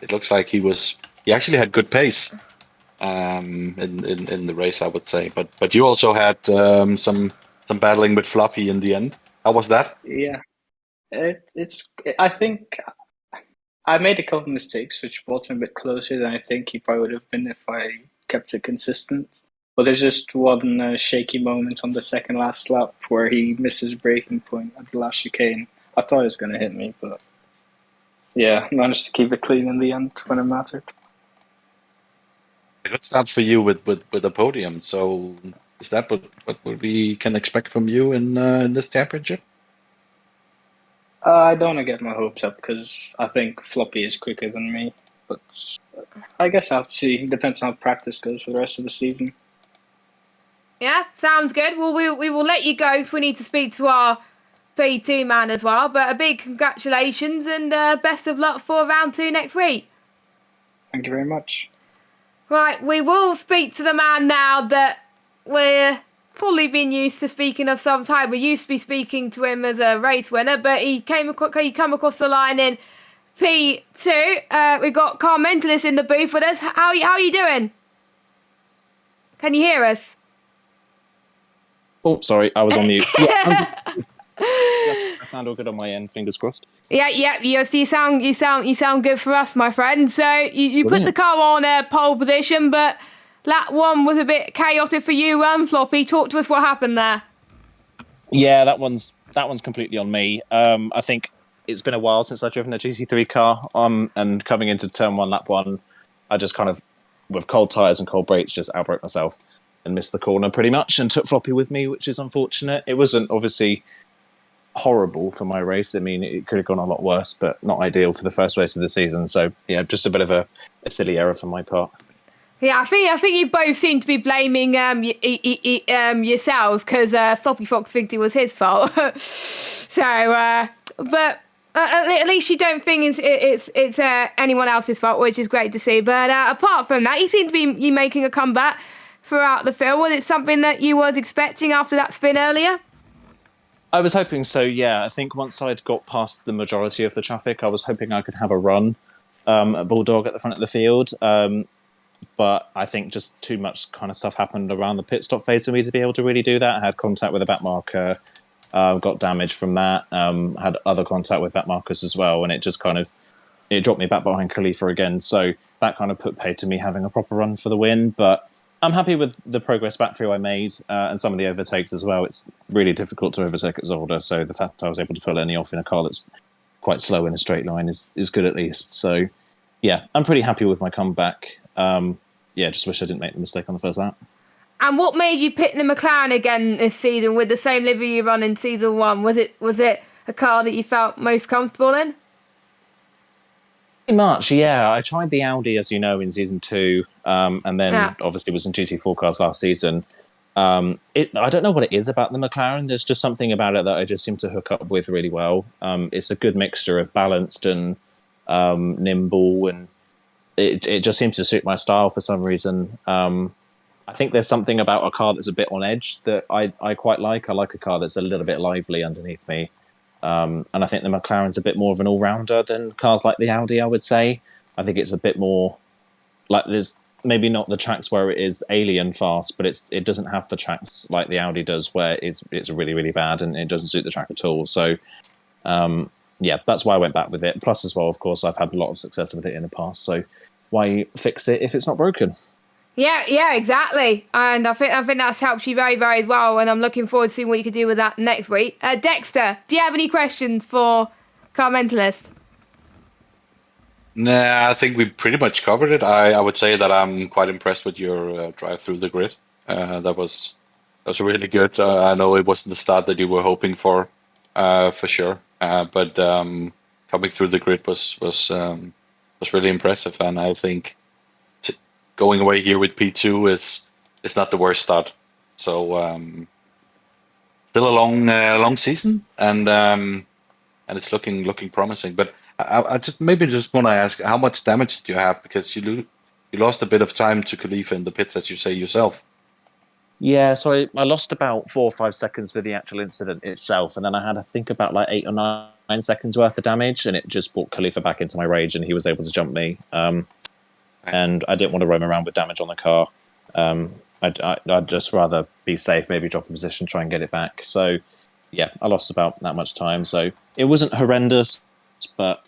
it looks like he actually had good pace in the race, I would say. But you also had some battling with Floppy in the end. How was that? Yeah, I think I made a couple of mistakes which brought him a bit closer than I think he probably would have been if I kept it consistent. But there's just one shaky moment on the second last lap where he misses braking point at the last chicane. I thought he was going to hit me, but yeah, managed to keep it clean in the end when it mattered. A good start for you with the podium. So is that what we can expect from you in this championship? I don't want to get my hopes up, because I think Floppy is quicker than me. But I guess I'll have to see. It depends on how practice goes for the rest of the season. Yeah, sounds good. Well, we will let you go because we need to speak to our P2 man as well. But a big congratulations and best of luck for round 2 next week. Thank you very much. Right, we will speak to the man now that we're probably been used to speaking of some time. We used to be speaking to him as a race winner, but he come across the line in P2. We got Carl Mentalist in the booth with us. How are you doing? Can you hear us? Oh, sorry, I was on mute. Yeah, I sound all good on my end. Fingers crossed. Yeah. You sound good for us, my friend. So you put the car on pole position, but lap 1 was a bit chaotic for you, Floppy. Talk to us what happened there. Yeah, that one's completely on me. I think it's been a while since I've driven a GT3 car. And coming into turn 1, lap 1, I just kind of, with cold tyres and cold brakes, just outbroke myself and missed the corner pretty much, and took Floppy with me, which is unfortunate. It wasn't obviously horrible for my race. I mean, it could have gone a lot worse, but not ideal for the first race of the season. So yeah, just a bit of a silly error for my part. Yeah, I think you both seem to be blaming yourselves because Floppy Fox thinks it was his fault. So, but at least you don't think it's anyone else's fault, which is great to see. But apart from that, you seem to be you making a comeback throughout the field. Was it something that you was expecting after that spin earlier? I was hoping so, yeah. I think once I'd got past the majority of the traffic, I was hoping I could have a run at Bulldog at the front of the field. But I think just too much kind of stuff happened around the pit stop phase for me to be able to really do that. I had contact with a back marker, got damage from that, had other contact with back markers as well, and it just kind of it dropped me back behind Khalifa again. So that kind of put paid to me having a proper run for the win. But I'm happy with the progress back through I made and some of the overtakes as well. It's really difficult to overtake at Zolder, so the fact I was able to pull any off in a car that's quite slow in a straight line is good at least. So yeah, I'm pretty happy with my comeback. Just wish I didn't make the mistake on the first lap. And what made you pick the McLaren again this season with the same livery you run in season 1? Was it a car that you felt most comfortable in? Pretty much, yeah. I tried the Audi, as you know, in season 2, and then obviously was in GT4 cars last season. I don't know what it is about the McLaren. There's just something about it that I just seem to hook up with really well. It's a good mixture of balanced and nimble, and it just seems to suit my style for some reason. I think there's something about a car that's a bit on edge that I quite like. I like a car that's a little bit lively underneath me. And I think the McLaren's a bit more of an all-rounder than cars like the Audi, I would say. I think it's a bit more like there's maybe not the tracks where it is alien fast, but it doesn't have the tracks like the Audi does where it's really, really bad and it doesn't suit the track at all. So, that's why I went back with it. Plus, as well, of course, I've had a lot of success with it in the past. So why fix it if it's not broken? Yeah, exactly. And I think that's helped you very, very well. And I'm looking forward to seeing what you can do with that next week. Dexter, do you have any questions for Car Mentalist? Nah, I think we pretty much covered it. I would say that I'm quite impressed with your drive through the grid. That was really good. I know it wasn't the start that you were hoping for sure. But coming through the grid was really impressive, and I think going away here with P2 is not the worst start. So still a long season, and it's looking promising. But I just want to ask, how much damage did you have? Because you lost a bit of time to Khalifa in the pits, as you say yourself. Yeah, so I lost about 4 or 5 seconds with the actual incident itself, and then I had, I think, about like 8 or 9 seconds worth of damage, and it just brought Khalifa back into my rage, and he was able to jump me. And I didn't want to roam around with damage on the car. I'd just rather be safe, maybe drop a position, try and get it back. So, yeah, I lost about that much time. So it wasn't horrendous, but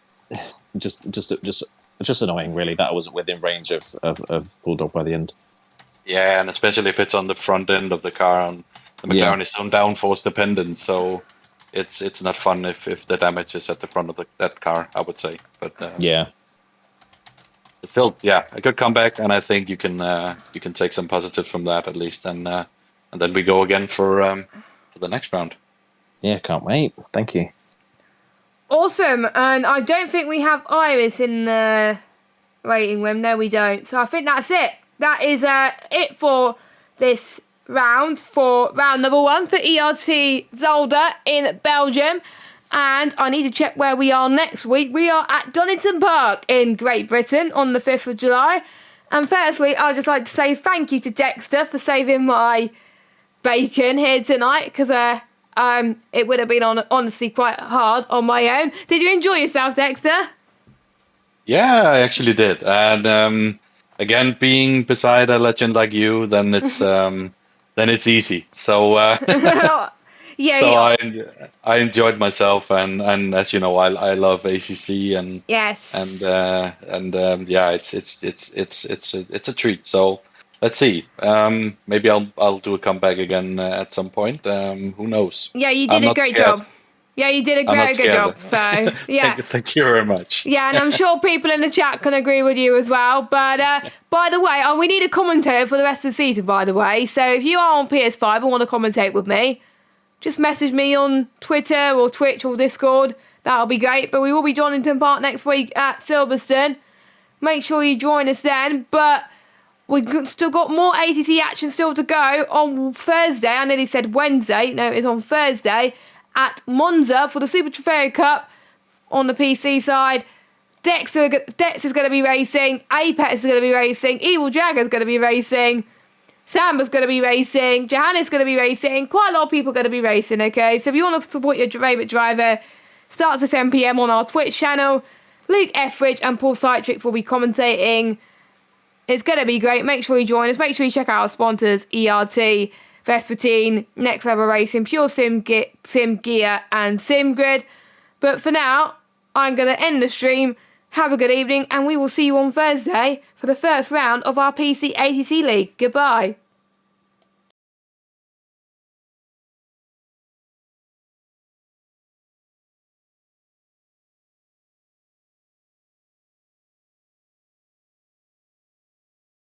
just annoying, really, that I wasn't within range of Bulldog by the end. Yeah, and especially if it's on the front end of the car, and the McLaren is on downforce dependent, so it's not fun if the damage is at the front of that car, I would say. But it's still, a good comeback, and I think you can take some positives from that at least, and then we go again for the next round. Yeah, can't wait. Thank you. Awesome, and I don't think we have Iris in the rating them. No, we don't. So I think that's it. That is it for this round, for round number 1 for ERT Zolder in Belgium. And I need to check where we are next week. We are at Donington Park in Great Britain on the 5th of July. And firstly, I'd just like to say thank you to Dexter for saving my bacon here tonight, because it would have been honestly quite hard on my own. Did you enjoy yourself, Dexter? Yeah, I actually did. And again, being beside a legend like you, then it's easy. So Yeah. so I enjoyed myself, and as you know, I love ACC, and yes, and yeah, it's a treat. So let's see. Maybe I'll do a comeback again at some point. Who knows? Yeah, you I'm did a not great scared. job. Yeah, you did a I'm not very good scared. job. So yeah. Thank you very much. Yeah, and I'm sure people in the chat can agree with you as well. But by the way, we need a commentator for the rest of the season, by the way. So if you are on PS5 and want to commentate with me, just message me on Twitter or Twitch or Discord. That'll be great. But we will be Donington Park next week at Silverstone. Make sure you join us then. But we've still got more ACC action still to go on Thursday. I nearly said Wednesday. No, it's on Thursday at Monza for the Super Trofeo Cup on the PC side. Dex is going to be racing. Apex is going to be racing. Evil Jagger's going to be racing. Samba's going to be racing. Johanna's going to be racing. Quite a lot of people are going to be racing, okay? So if you want to support your favourite driver, starts at 10 PM on our Twitch channel. Luke Etheridge and Paul Citrix will be commentating. It's going to be great. Make sure you join us. Make sure you check out our sponsors, ERT, Vespertine, Next Level Racing, Pure Sim Gear, and SimGrid. But for now, I'm going to end the stream. Have a good evening, and we will see you on Thursday for the first round of our PC ACC League. Goodbye.